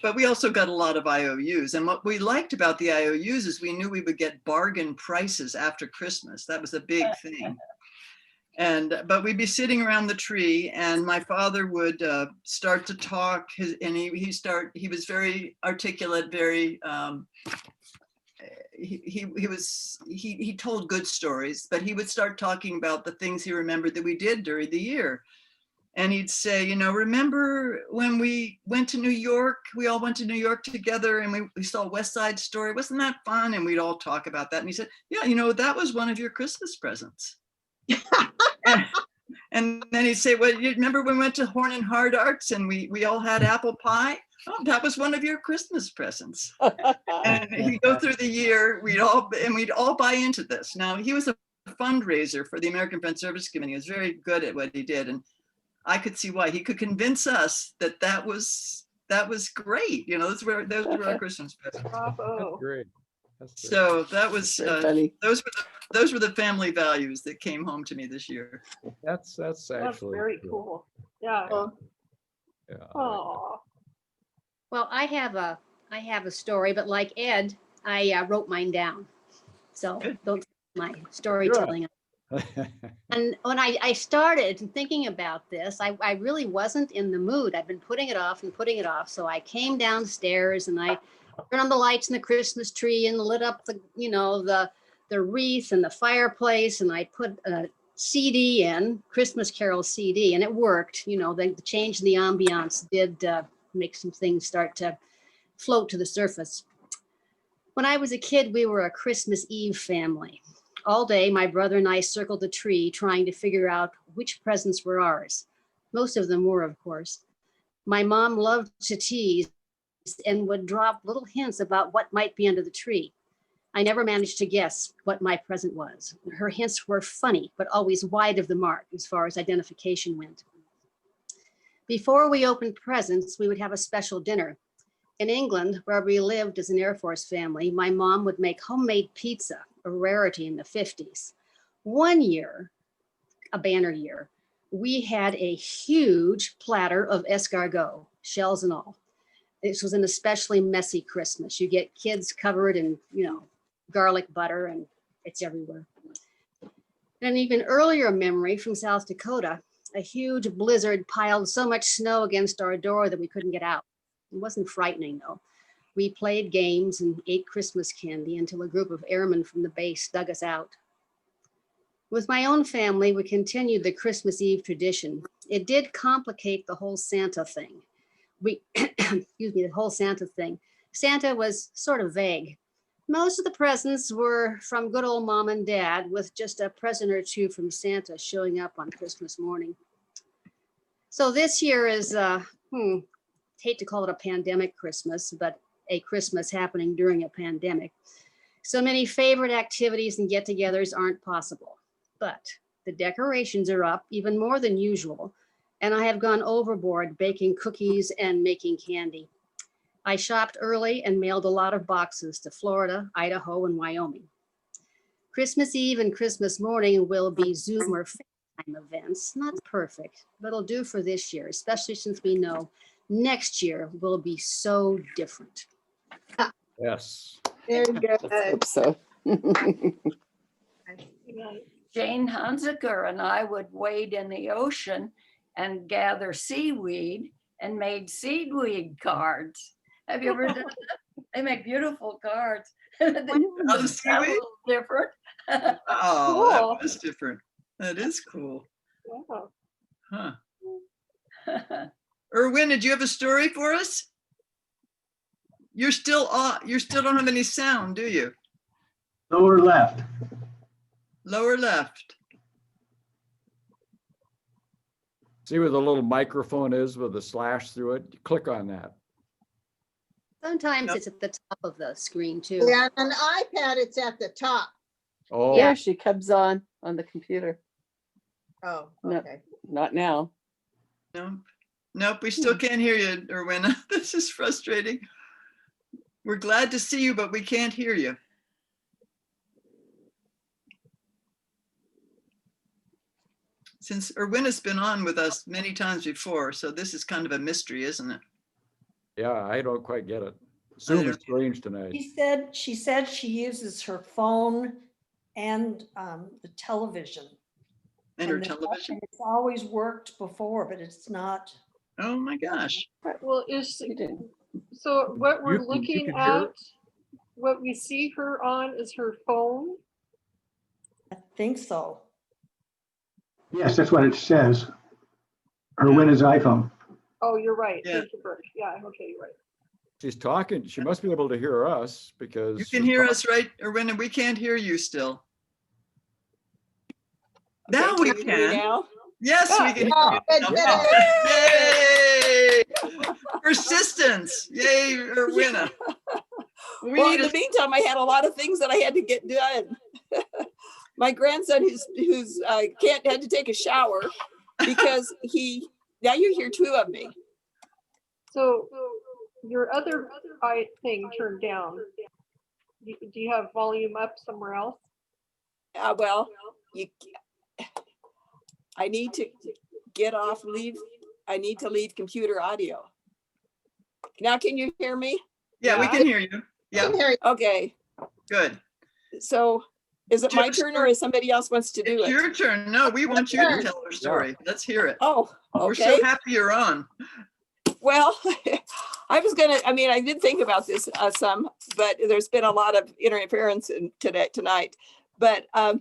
But we also got a lot of IOUs. And what we liked about the IOUs is we knew we would get bargain prices after Christmas. That was a big thing. But we'd be sitting around the tree, and my father would start to talk, and he was very articulate, very he told good stories, but he would start talking about the things he remembered that we did during the year. And he'd say, you know, remember when we went to New York? We all went to New York together, and we saw West Side Story. Wasn't that fun? And we'd all talk about that. And he said, yeah, you know, that was one of your Christmas presents. And then he'd say, well, you remember when we went to Horn and Hard Arts and we all had apple pie? Oh, that was one of your Christmas presents. And he'd go through the year, we'd all buy into this. Now, he was a fundraiser for the American Friends Service Committee. He was very good at what he did. And I could see why. He could convince us that was great. You know, those were our Christmas presents. Bravo. That's great. That's great. So that was those were the family values that came home to me this year. That's actually very cool. Yeah. Yeah. Oh. Well, I have a story, but like Ed, I wrote mine down. So don't my storytelling. And when I started thinking about this, I really wasn't in the mood. I've been putting it off. So I came downstairs and I turned on the lights in the Christmas tree and lit up the wreath and the fireplace. And I put a CD in, Christmas Carol CD, and it worked. You know, the change in the ambiance did make some things start to float to the surface. When I was a kid, we were a Christmas Eve family. All day, my brother and I circled the tree trying to figure out which presents were ours. Most of them were, of course. My mom loved to tease and would drop little hints about what might be under the tree. I never managed to guess what my present was. Her hints were funny, but always wide of the mark as far as identification went. Before we opened presents, we would have a special dinner. In England, where we lived as an Air Force family, my mom would make homemade pizza, a rarity in the 50s. One year, a banner year, we had a huge platter of escargot, shells and all. This was an especially messy Christmas. You get kids covered in, garlic butter, and it's everywhere. An even earlier memory from South Dakota, a huge blizzard piled so much snow against our door that we couldn't get out. It wasn't frightening, though. We played games and ate Christmas candy until a group of airmen from the base dug us out. With my own family, we continued the Christmas Eve tradition. It did complicate the whole Santa thing. The whole Santa thing. Santa was sort of vague. Most of the presents were from good old mom and dad, with just a present or two from Santa showing up on Christmas morning. So this year is hate to call it a pandemic Christmas, but a Christmas happening during a pandemic. So many favorite activities and get-togethers aren't possible, but the decorations are up even more than usual, and I have gone overboard baking cookies and making candy. I shopped early and mailed a lot of boxes to Florida, Idaho, and Wyoming. Christmas Eve and Christmas morning will be Zoom or FaceTime events. Not perfect, but it'll do for this year, especially since we know next year will be so different. Yes. Very Let's good. hope so. Jane Hunziker and I would wade in the ocean and gather seaweed and made seaweed cards. Have you ever done that? They make beautiful cards. Out of That was seaweed? different. Oh, Cool. that was different. That is cool. Wow. Huh. Erwin, did you have a story for us? You're still on. You still don't have any sound, do you? Lower left. Lower left. See where the little microphone is with the slash through it? You click on that. Sometimes Yep. it's at the top of the screen too. Yeah, on an iPad, it's at the top. Oh, There she comes on the computer. Oh, No. okay. Not now. Nope. Nope, we still can't hear you, Erwin. This is frustrating. We're glad to see you, but we can't hear you. Since Erwin has been on with us many times before, so this is kind of a mystery, isn't it? yeah, I don't quite get it. Zoom is strange tonight. She said she uses her phone and the television. And her the- television. It's always worked before, but it's not. Oh my gosh. Well, so what we're You can looking hear at, it? what we see her on is her phone. I think so. Yes, that's what it says. Her win is iPhone. Oh, you're right. Yeah. Thank you, Bert. Yeah, okay, you're right. She's talking. She must be able to hear us because You can hear us, right, Erwin? And we can't hear you still. Now Okay, we can you hear me can. now? Yes, we can Oh, hear you. good, Yay! Persistence. Yay, Erwin. We Well, need in the a meantime, I had a lot of things that I had to get done. My grandson, who's had to take a shower because now you hear two of me. So your other eye thing turned down. Do you have volume up somewhere else? Well, I need to I need to leave computer audio. Now, can you hear me? Yeah, we can hear you. Yeah, Okay, good. so is it Do you my have a turn or story? is somebody else wants to do It's it? your turn. No, we want you to turn. tell our story. Let's hear it. Oh, We're okay. so happy you're on. Well, I did think about this some, but there's been a lot of interference tonight. But I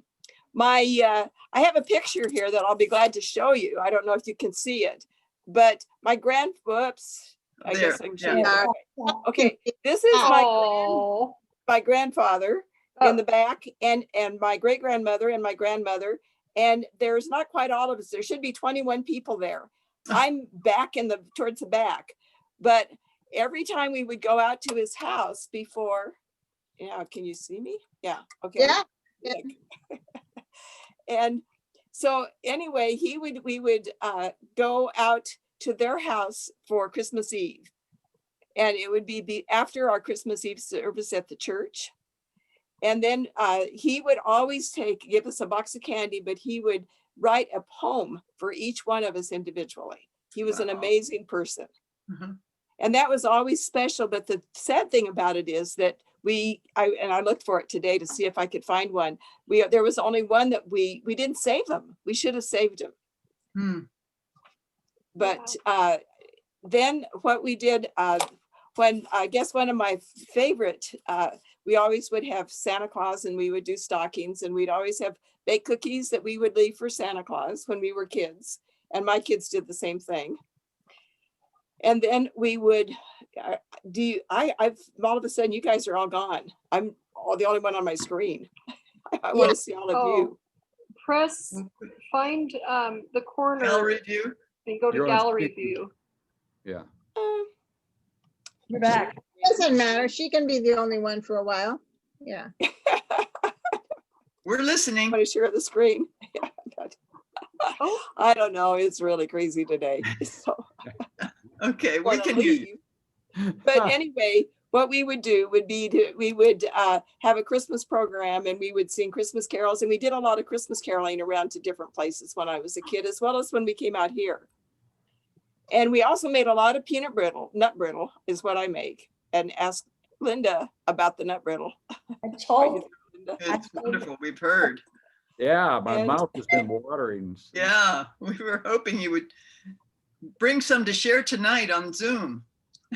have a picture here that I'll be glad to show you. I don't know if you can see it, but whoops. I There, guess I can show yeah. you. Okay, this is Oh, my grandfather Oh. in the back and my great grandmother and my grandmother. And there's not quite all of us. There should be 21 people there. I'm back towards the back, but every time we would go out to his house before, can you see me? Yeah. Okay. Yeah. And so anyway, we would go out to their house for Christmas Eve. And it would be after our Christmas Eve service at the church. And then he would always give us a box of candy, but he would write a poem for each one of us individually. He was an Wow. amazing person. Mhm. And that was always special. But the sad thing about it is that I looked for it today to see if I could find one. There was only one that we didn't save them. We should have saved him. Hmm. But then what we did, when I guess one of my favorite, we always would have Santa Claus and we would do stockings and we'd always have baked cookies that we would leave for Santa Claus when we were kids. And my kids did the same thing. And then we would all of a sudden you guys are all gone. I'm the only one on my screen. I want to see all of you. find the corner Gallery view. and go to You're on gallery speaker. view. Yeah. You're back. Doesn't matter. She can be the only one for a while. Yeah. We're listening. Want to share the screen? Oh. I don't know. It's really crazy today. So Okay, we wanna can hear you. leave. But anyway, what we would do would be we would have a Christmas program and we would sing Christmas carols. And we did a lot of Christmas caroling around to different places when I was a kid, as well as when we came out here. And we also made a lot of peanut brittle, nut brittle is what I make. And ask Linda about the nut brittle. I told, It's wonderful. We've heard. Yeah, my And- mouth has been watering. Yeah, we were hoping you would bring some to share tonight on Zoom.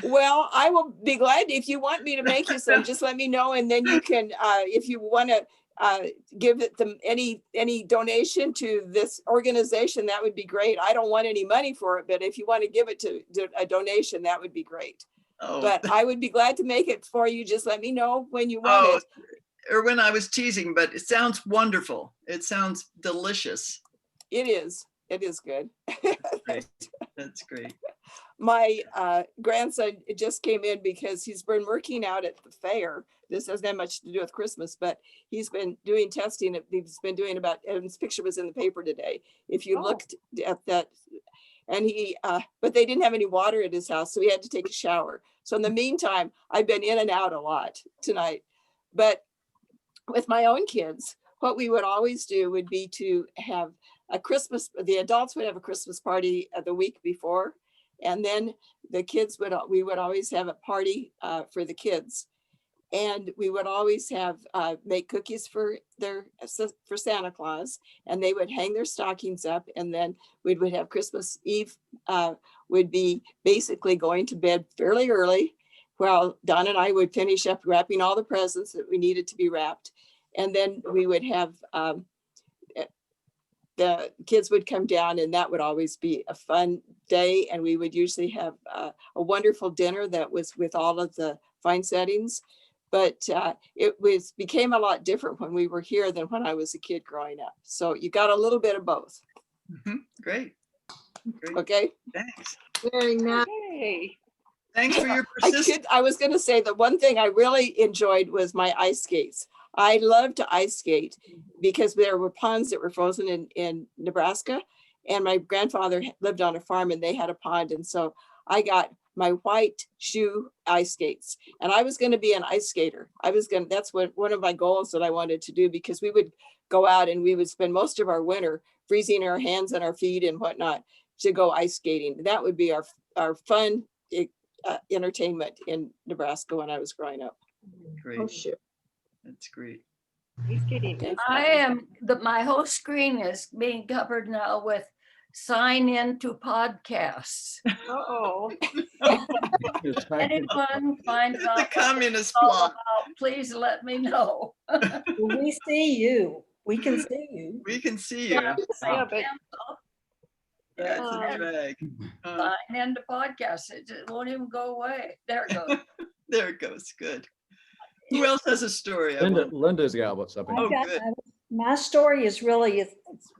Well, I will be glad if you want me to make you some, just let me know. And then you can, if you want to give it them any donation to this organization, that would be great. I don't want any money for it, but if you want to give it to a donation, that would be great. Oh, But I would be glad to make it for you. Just let me know when you want oh, it. Erwin, I was teasing, but it sounds wonderful. It sounds delicious. It is. It is good. Great. That's great. My grandson just came in because he's been working out at the fair. This doesn't have much to do with Christmas, but he's been doing testing. He's been doing about, and his picture was in the paper today. If you looked at that, and he, but they didn't have any water at his house, so he had to take a shower. So in the meantime, I've been in and out a lot tonight. But with my own kids, what we would always do would be to have a Christmas, the adults would have a Christmas party the week before. And then the kids we would always have a party for the kids. And we would always have, make cookies for Santa Claus, and they would hang their stockings up. And then we would have Christmas Eve, would be basically going to bed fairly early, while Don and I would finish up wrapping all the presents that we needed to be wrapped. And then we would have, the kids would come down, and that would always be a fun day. And we would usually have a wonderful dinner that was with all of the fine settings. But it became a lot different when we were here than when I was a kid growing up. So you got a little bit of both. Great. Great. Okay. Thanks. Very nice. Hey. Thanks for your persistence. I was going to say the one thing I really enjoyed was my ice skates. I love to ice skate because there were ponds that were frozen in Nebraska, and my grandfather lived on a farm and they had a pond. And so I got my white shoe ice skates, and I was going to be an ice skater. That's one of my goals that I wanted to do, because we would go out and we would spend most of our winter freezing our hands and our feet and whatnot to go ice skating. That would be our fun entertainment in Nebraska when I was growing up. Great. Oh, shoot. That's great. He's getting it. My whole screen is being covered now with sign in to podcasts. Uh-oh. Anyone finds out The what communist it's all plot. about, please let me know. we see you. We can see you. We can see you. Yeah, but That's a drag. Sign into podcasts. It won't even go away. There it goes. There it goes. Good. Who else has a story? Linda's got what's up. Oh, good. My story is really,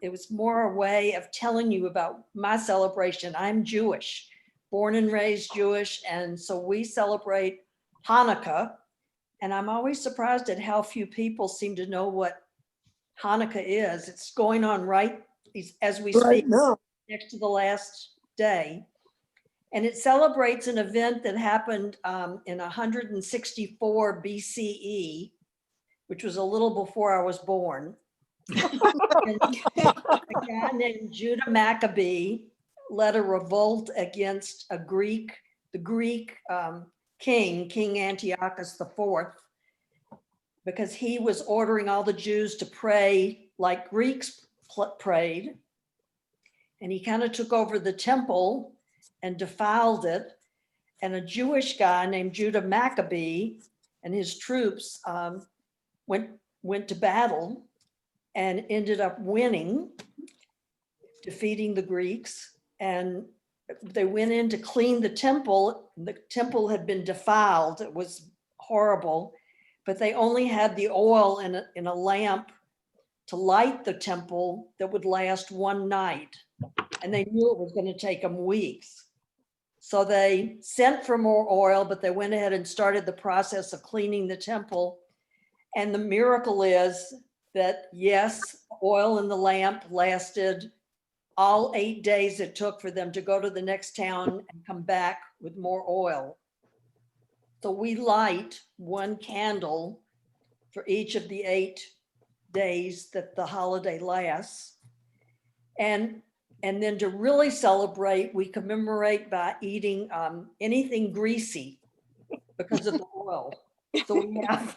it was more a way of telling you about my celebration. I'm Jewish, born and raised Jewish. And so we celebrate Hanukkah. And I'm always surprised at how few people seem to know what Hanukkah is. It's going on right as we speak, next to the last day. And it celebrates an event that happened in 164 BCE, which was a little before I was born. And a guy named Judah Maccabee led a revolt against the Greek King Antiochus IV, because he was ordering all the Jews to pray like Greeks prayed. And he kind of took over the temple and defiled it. And a Jewish guy named Judah Maccabee and his troops went to battle and ended up winning, defeating the Greeks. And they went in to clean the temple. The temple had been defiled. It was horrible, but they only had the oil in a lamp to light the temple that would last one night. And they knew it was going to take them weeks. So they sent for more oil, but they went ahead and started the process of cleaning the temple. And the miracle is that, yes, oil in the lamp lasted all 8 days it took for them to go to the next town and come back with more oil. So we light one candle for each of the 8 days that the holiday lasts. And then to really celebrate, we commemorate by eating anything greasy because of the oil. So we have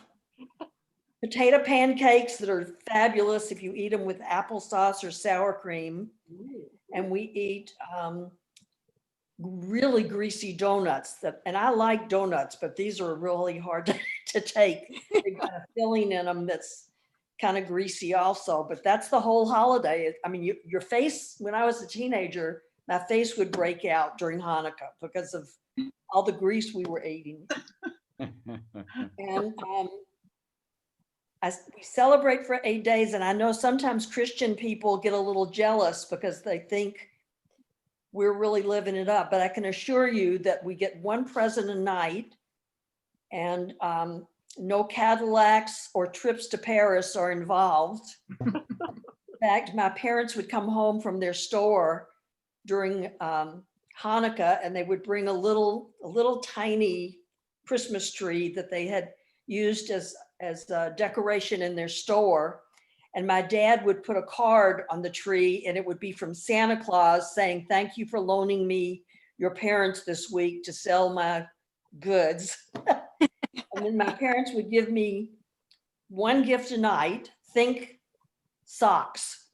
potato pancakes that are fabulous if you eat them with applesauce or sour cream. And we eat really greasy donuts. And I like donuts, but these are really hard to take. They've got a filling in them that's kind of greasy also, but that's the whole holiday. I mean, your face, when I was a teenager, my face would break out during Hanukkah because of all the grease we were eating. And we celebrate for 8 days. And I know sometimes Christian people get a little jealous because they think we're really living it up, but I can assure you that we get one present a night, and no Cadillacs or trips to Paris are involved. In fact, my parents would come home from their store during Hanukkah, and they would bring a little tiny Christmas tree that they had used as a decoration in their store. And my dad would put a card on the tree, and it would be from Santa Claus saying, "Thank you for loaning me your parents this week to sell my goods." And then my parents would give me one gift a night. Think socks.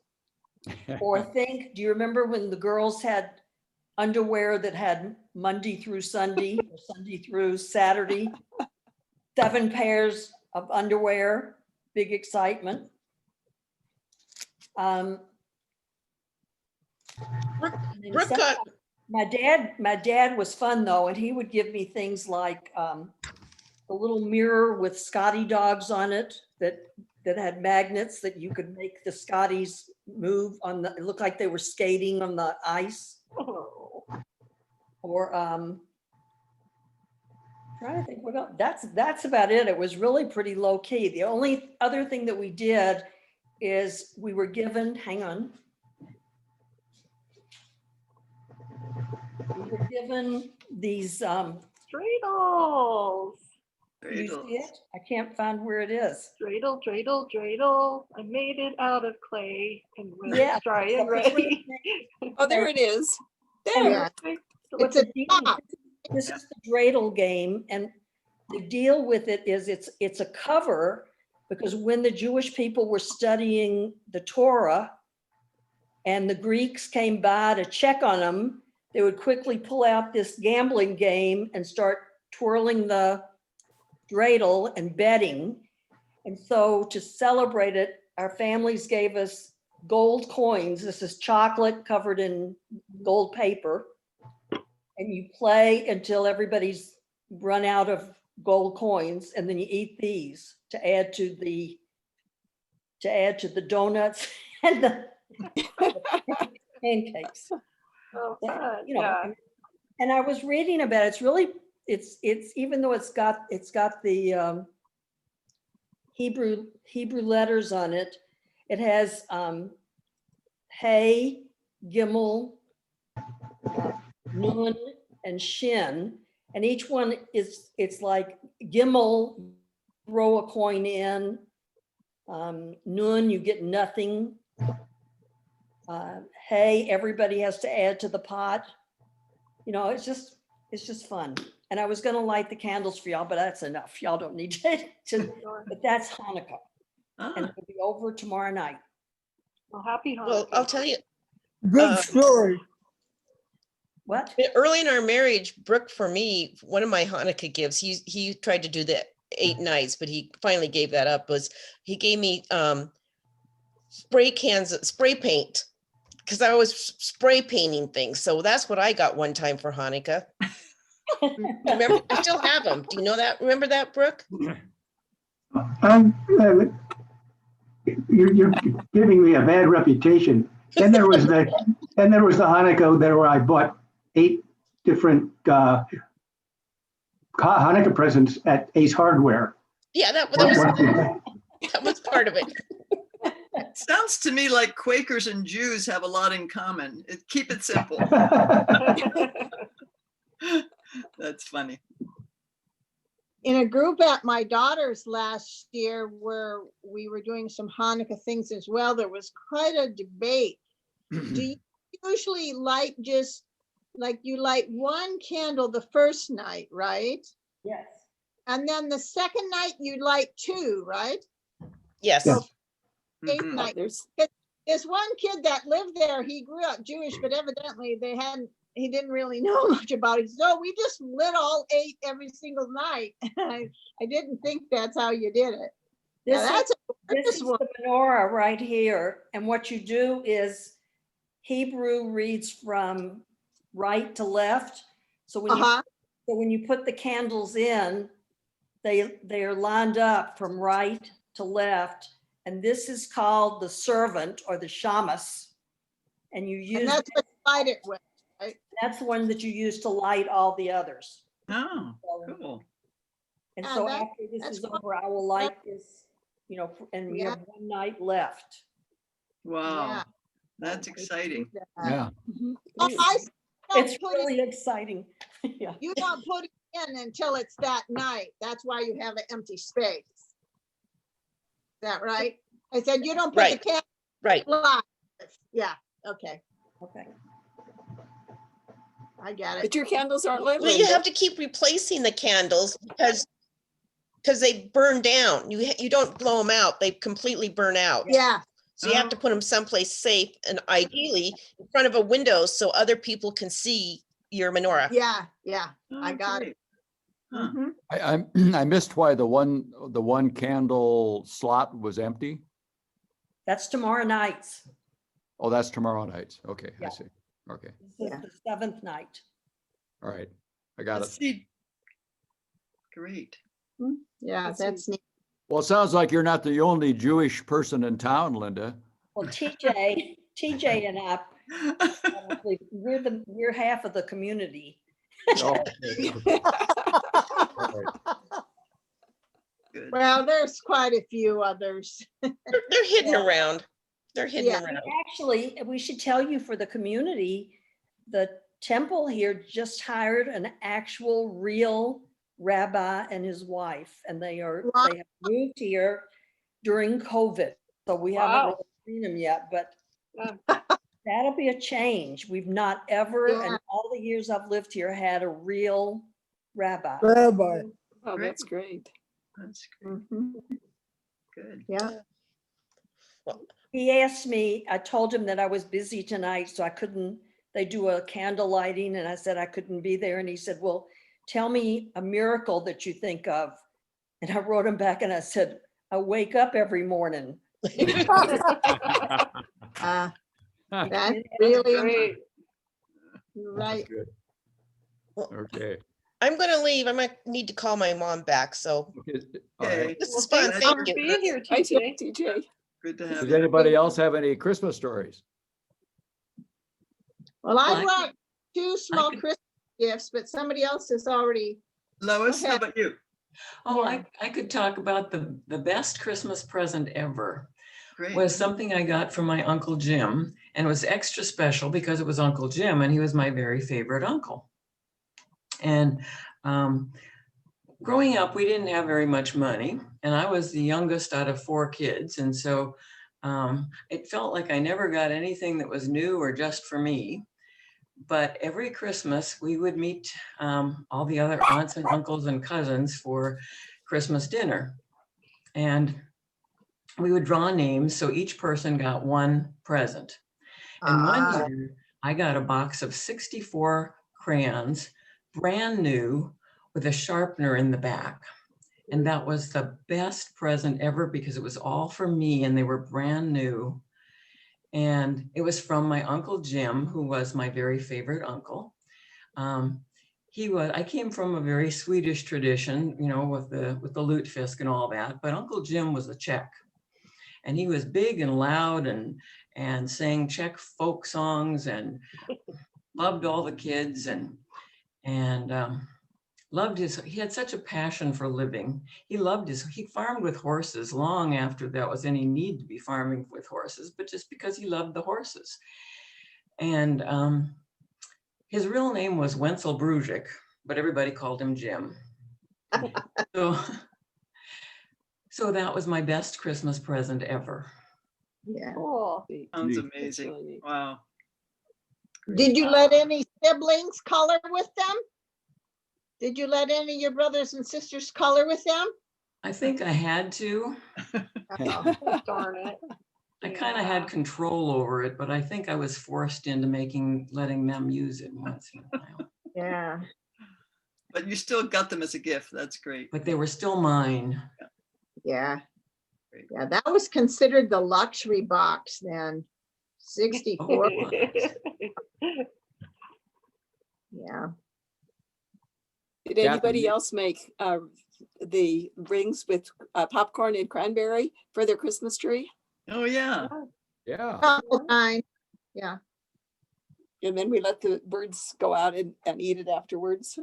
Or think, do you remember when the girls had underwear that had Monday through Sunday or Sunday through Saturday? 7 pairs of underwear, big excitement. Brooke got, my dad was fun though, and he would give me things like a little mirror with Scotty dogs on it that had magnets that you could make the Scotties move on the, it looked like they were skating on the ice. Or trying to think what else. That's about it. It was really pretty low key. The only other thing that we did is we were given, hang on. We were given these Dreidels. you see it? I can't find where it is. Dreidel, dreidel, dreidel. I made it out of clay and was Yeah. dry and ready. Oh, there it is. Yeah. There. So It's what's the a deal? top. This is the Dreidel game, and the deal with it is it's a cover, because when the Jewish people were studying the Torah and the Greeks came by to check on them, they would quickly pull out this gambling game and start twirling the dreidel and betting. And so to celebrate it, our families gave us gold coins. This is chocolate covered in gold paper. And you play until everybody's run out of gold coins, and then you eat these to add to the donuts and the pancakes. Oh, fun. You know, Yeah. and I was reading about it. It's really, it's even though it's got the Hebrew letters on it, it has Hey, Gimel, Nun, and Shin, and each one it's like Gimel, throw a coin in, Nun, you get nothing. Hey, everybody has to add to the pot. You know, it's just fun. And I was gonna light the candles for y'all, but that's enough. Y'all don't need to, but that's Hanukkah. And it'll be over tomorrow night. Well, happy Hanukkah. well, I'll tell you, Good story. What? early in our marriage, Brooke, for me, one of my Hanukkah gifts, he tried to do the 8 nights, but he finally gave that up, was he gave me spray paint, because I was spray painting things. So that's what I got one time for Hanukkah. Remember, I still have them. Do you know that? Remember that, Brooke? You're giving me a bad reputation. Then there was the Hanukkah there where I bought 8 different Hanukkah presents at Ace Hardware. Yeah, that was part of it. Sounds to me like Quakers and Jews have a lot in common. Keep it simple. That's funny. In a group at my daughter's last year where we were doing some Hanukkah things as well, there was quite a debate. Do you usually light just like you light one candle the first night, right? Yes. And then the second night you light two, right? Yes. Yes. Eighth Mhm. night. There's There's one kid that lived there. He grew up Jewish, but evidently he didn't really know much about it. So we just lit all 8 every single night. I didn't think that's how you did it. This Now, that's a This gorgeous is one. the menorah right here. And what you do is Hebrew reads from right to left. So when you put the candles in, they are lined up from right to left. And this is called the servant or the shamus. And you use And that's what you light it with, right? that's the one that you use to light all the others. Oh, cool. And Yeah, so that- after this that's is cool. over, I will light this, and we have one night left. Wow. Yeah. That's exciting. Yeah. It's really exciting. Yeah. You don't put it in until it's that night. That's why you have an empty space. Is that right? I said you don't put the Right. candle Right. live. Yeah, okay, Okay. I got it. but your candles aren't lit. Well, you Linda. have to keep replacing the candles because they burn down. You don't blow them out. They completely burn out. Yeah, So you have to put them someplace safe and ideally in front of a window so other people can see your menorah. yeah, I Oh, got great. it. Huh. Mhm. I missed why the one candle slot was empty. That's tomorrow nights. Oh, that's tomorrow night. Okay, I Yeah. see. Okay, This is the 7th night. all right. I got Let's it. see. Great. Yeah, Let's that's neat. Well, it sounds like you're not the only Jewish person in town, Linda. Well, TJ and I, probably, we're half of the community. Oh, okay. All right. Good. Well, there's quite a few others. They're hidden around. They're hidden Yeah. around. Actually, we should tell you for the community, the temple here just hired an actual real rabbi and his wife, and they have moved here during COVID. So we haven't Wow. really seen them yet, but Yeah. that'll be a change. We've not ever, Yeah. in all the years I've lived here, had a real rabbi. Rabbi. Oh, that's great. That's great. Mhm. Good. Yeah, He asked me, I told him that I was busy tonight, so I couldn't, they do a candle lighting, and I said I couldn't be there. And he said, well, tell me a miracle that you think of. And I wrote him back and I said, I wake up every morning. that's really Great. right. Good. Okay. I'm going to leave. I might need to call my mom back. So Okay. All right. Okay. this Well, is fun. thanks Thank for you. being here, Hi, TJ. TJ. Good to have Does you. anybody else have any Christmas stories? Well, Well, I I brought 2 small could- Christmas gifts, but somebody else has already. Lois, how Okay. about you? Oh, Yeah. I could talk about the best Christmas present ever. Great. Was something I got from my Uncle Jim, and it was extra special because it was Uncle Jim and he was my very favorite uncle. And growing up, we didn't have very much money, and I was the youngest out of 4 kids. And so it felt like I never got anything that was new or just for me. But every Christmas, we would meet all the other aunts and uncles and cousins for Christmas dinner. And we would draw names, so each person got one present. And one year, I got a box of 64 crayons, brand new, with a sharpener in the back. And that was the best present ever because it was all for me and they were brand new. And it was from my Uncle Jim, who was my very favorite uncle. I came from a very Swedish tradition, with the Lutefisk and all that, but Uncle Jim was a Czech. And he was big and loud and sang Czech folk songs and loved all the kids. And and he had such a passion for living. He farmed with horses long after there was any need to be farming with horses, but just because he loved the horses. And his real name was Wenzel Brujic, but everybody called him Jim. So that was my best Christmas present ever. Yeah. Cool. Sounds Neat. amazing. really neat. Wow. Did you let any siblings color with them? Did you let any of your brothers and sisters color with them? I think I had to. Oh, darn it. I kind of had control over it, but I think I was forced into letting them use it once in a while. Yeah. But you still got them as a gift. That's great. But they were still mine. Yeah. Great. Yeah, that was considered the luxury box then. 64. Yeah. Did Kathy, anybody you- else make the rings with popcorn and cranberry for their Christmas tree? Oh, yeah. Yeah. Couple times. Yeah. And then we let the birds go out and eat it afterwards.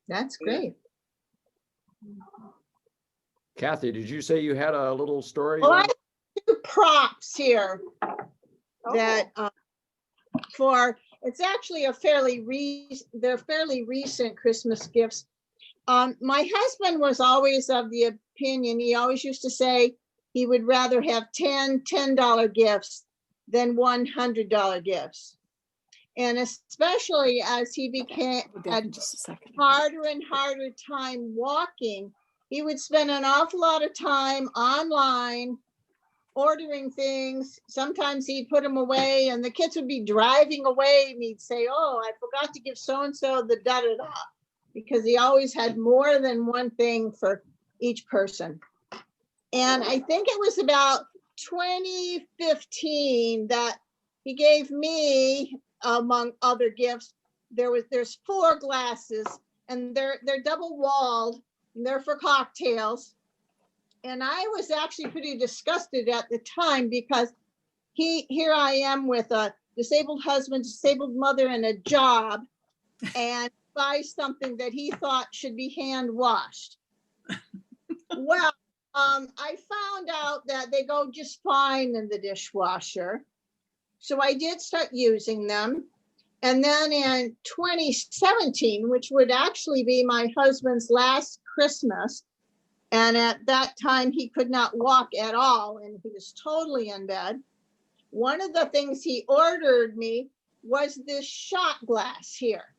That's Yeah. great. Kathy, did you say you had a little story? Well, I have two props here Oh, that it's actually they're fairly recent Christmas gifts. My husband was always of the opinion, he always used to say he would rather have $10 gifts than $100 gifts. And especially as he had Just a second. harder and harder time walking, he would spend an awful lot of time online ordering things. Sometimes he'd put them away and the kids would be driving away and he'd say, oh, I forgot to give so-and-so the da-da-da, because he always had more than one thing for each person. And I think it was about 2015 that he gave me, among other gifts, there's 4 glasses and they're double walled and they're for cocktails. And I was actually pretty disgusted at the time because here I am with a disabled husband, disabled mother, and a job, and buy something that he thought should be hand washed. Well, I found out that they go just fine in the dishwasher. So I did start using them. And then in 2017, which would actually be my husband's last Christmas, and at that time he could not walk at all and he was totally in bed, one of the things he ordered me was this shot glass here.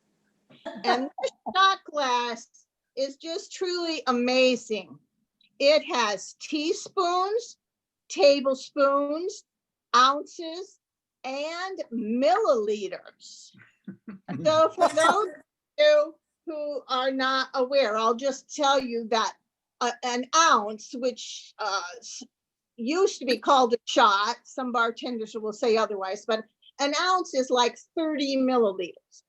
And this shot glass is just truly amazing. It has teaspoons, tablespoons, ounces, and milliliters. So for those of you who are not aware, I'll just tell you that an ounce, which used to be called a shot, some bartenders will say otherwise, but an ounce is like 30 milliliters.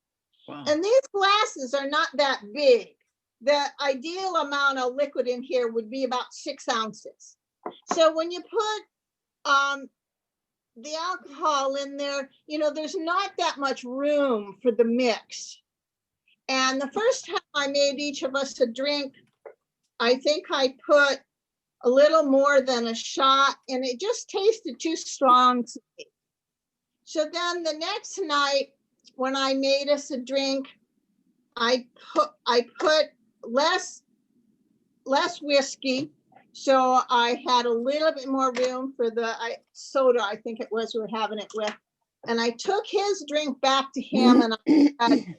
Wow. And these glasses are not that big. The ideal amount of liquid in here would be about 6 ounces. So when you put the alcohol in there, there's not that much room for the mix. And the first time I made each of us a drink, I think I put a little more than a shot and it just tasted too strong to me. So then the next night when I made us a drink, I put less whiskey. So I had a little bit more room for the soda, I think it was we were having it with. And I took his drink back to him and I said,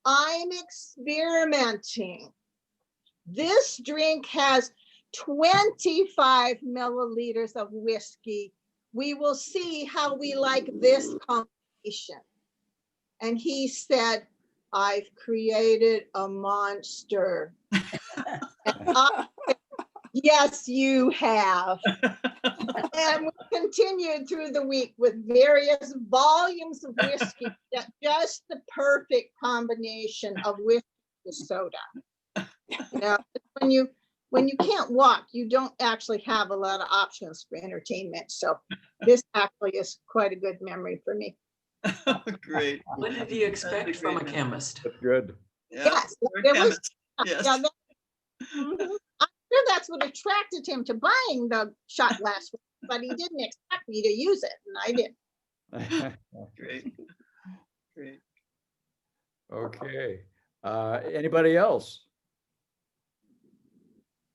I'm experimenting. This drink has 25 milliliters of whiskey. We will see how we like this combination. And he said, I've created a monster. Yes, you have. And we continued through the week with various volumes of whiskey, just the perfect combination of whiskey with soda. When you can't walk, you don't actually have a lot of options for entertainment. So this actually is quite a good memory for me. Great. What did he expect from a chemist? That's good. Yeah. Yes, we're there was- chemists. Yes. Yeah, I'm sure that's what attracted him to buying the shot glass, but he didn't expect me to use it, and I did. Great. Great. Okay. Anybody else?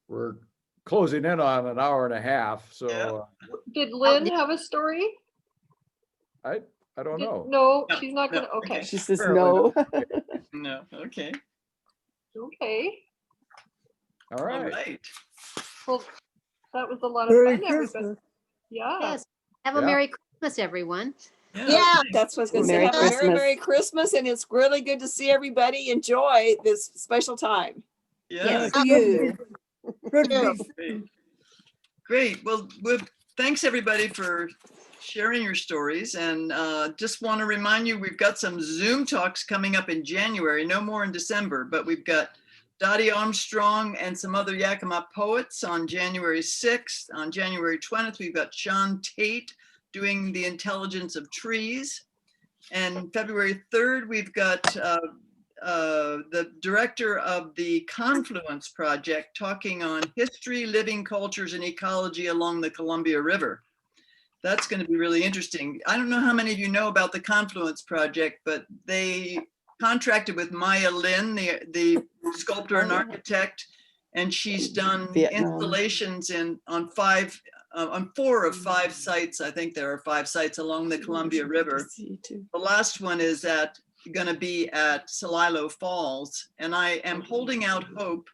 We're closing in on an hour and a half, so Did Lynn have a story? I don't know. No, No, she's not no, gonna, okay, She says Apparently no. No. Okay. okay. All All right. right. Well, that was a lot of Merry fun, everybody. Christmas. Yeah. Yes. Have a Yeah. Merry Christmas, everyone. Yeah, That's what I was gonna say. Merry Have a Merry, Christmas. Merry Christmas, and it's really good to see everybody enjoy this special time. Yeah. To you. yeah. Great. Great. Well, thanks everybody for sharing your stories, and just want to remind you we've got some Zoom talks coming up in January, no more in December, but we've got Dottie Armstrong and some other Yakima poets on January 6th. On January 20th, we've got Sean Tate doing The Intelligence of Trees. And February 3rd, we've got the director of the Confluence Project talking on history, living cultures, and ecology along the Columbia River. That's going to be really interesting. I don't know how many of you know about the Confluence Project, but they contracted with Maya Lin, the sculptor and architect, and she's done Vietnam. installations on 4 of 5 sites. I think there are 5 sites along the Columbia River. The last one is going to be at Celilo Falls, and I am holding out hope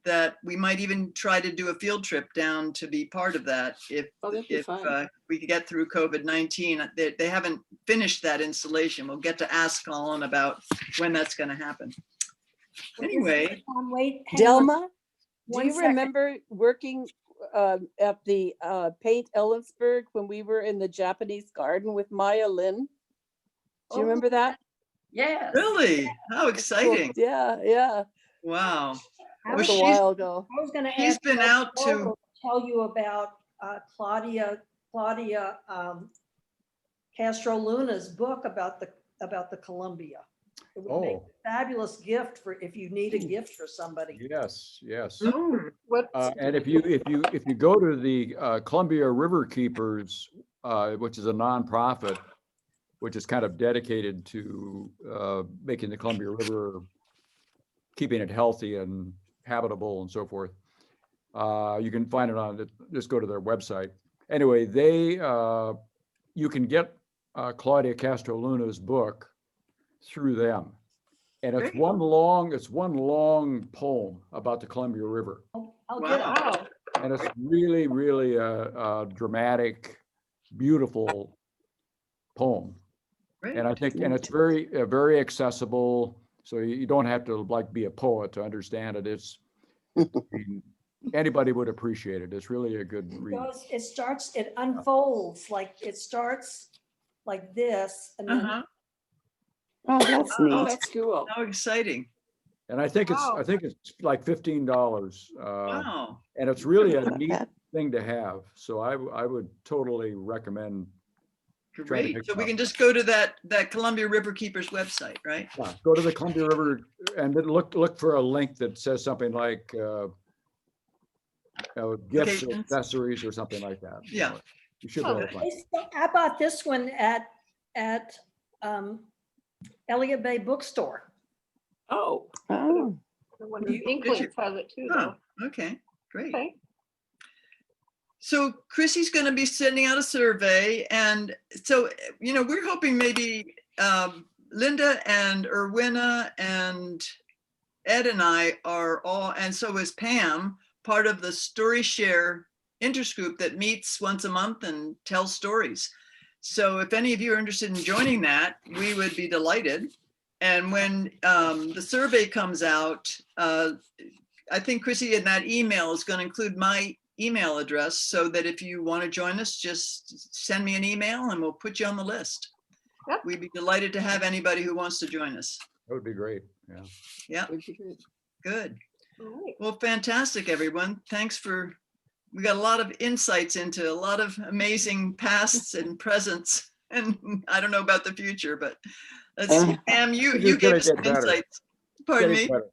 that we might even try to do a field trip down to be part of that if we could get through COVID-19. They haven't finished that installation. We'll get to ask Colin about when that's going to happen. Anyway, Wait, hang on. Delma, do One you second. remember working at the Paint Ellensburg when we were in the Japanese garden with Maya Lin? Do you remember that? Yes. really? How exciting. Yeah, yeah. Wow. I That was was a while ago. I was gonna She's ask been Dr. out to- Vogel tell you about Claudia Castro Luna's book about the Columbia. It would make Oh. a fabulous gift for if you need a gift for somebody. Yes, yes. What? And if you go to the Columbia River Keepers, which is a nonprofit, which is kind of dedicated to making the Columbia River, keeping it healthy and habitable and so forth. You can find it on, just go to their website. Anyway, you can get Claudia Castro Luna's book through them. And it's Great. one long poem about the Columbia River. I'll get it. Wow. And it's really, really a dramatic, beautiful poem. Great. And I think, and it's very, very accessible. So you don't have to like be a poet to understand it. It's, anybody would appreciate it. It's really a good read. It unfolds, like it starts like this and then Uh-huh. Oh, that's Oh, neat. that's cool. How exciting. And I think Wow. it's like $15. Wow. And it's really a Not neat bad. thing to have. So I would totally recommend. Try to Great. pick So it we up. can just go to that Columbia River Keepers website, right? Yeah, go to the Columbia River and then look for a link that says something like gifts or Locations. accessories or something like that. Yeah. You should be able to find it. I bought this one at Elliott Bay Bookstore. Oh, Oh, One of the Inklings has it too, Oh, though. okay, great. Okay. So Chrissy's going to be sending out a survey, and so we're hoping maybe Linda and Erwina and Ed and I are all, and so is Pam, part of the StoryShare interest group that meets once a month and tells stories. So if any of you are interested in joining that, we would be delighted. And when the survey comes out, I think Chrissy in that email is going to include my email address so that if you want to join us, just send me an email and we'll put you on the list. Yep. We'd be delighted to have anybody who wants to join us. That would be great. Yeah. Yeah, would be good. good. All right. Well, fantastic, everyone. We got a lot of insights into a lot of amazing pasts and presents And I don't know about the future, but let's see. Pam, you Future's gave gonna us some get better. insights. Pardon Getting me? better.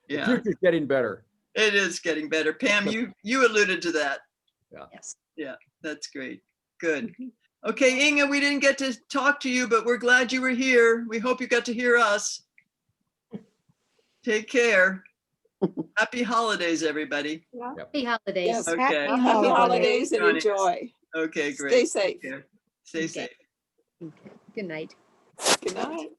The Yeah, future's getting better. it is getting better. Pam, you alluded to that. Yes. Yeah, that's great. Good. Okay, Inga, we didn't get to talk to you, but we're glad you were here. We hope you got to hear us. Take care. Happy holidays, everybody. Happy holidays. Yes. Okay. Happy holidays. holidays and Johnny. enjoy. Okay, great. Stay safe. Take care. Stay Okay. safe. Good night. Good night.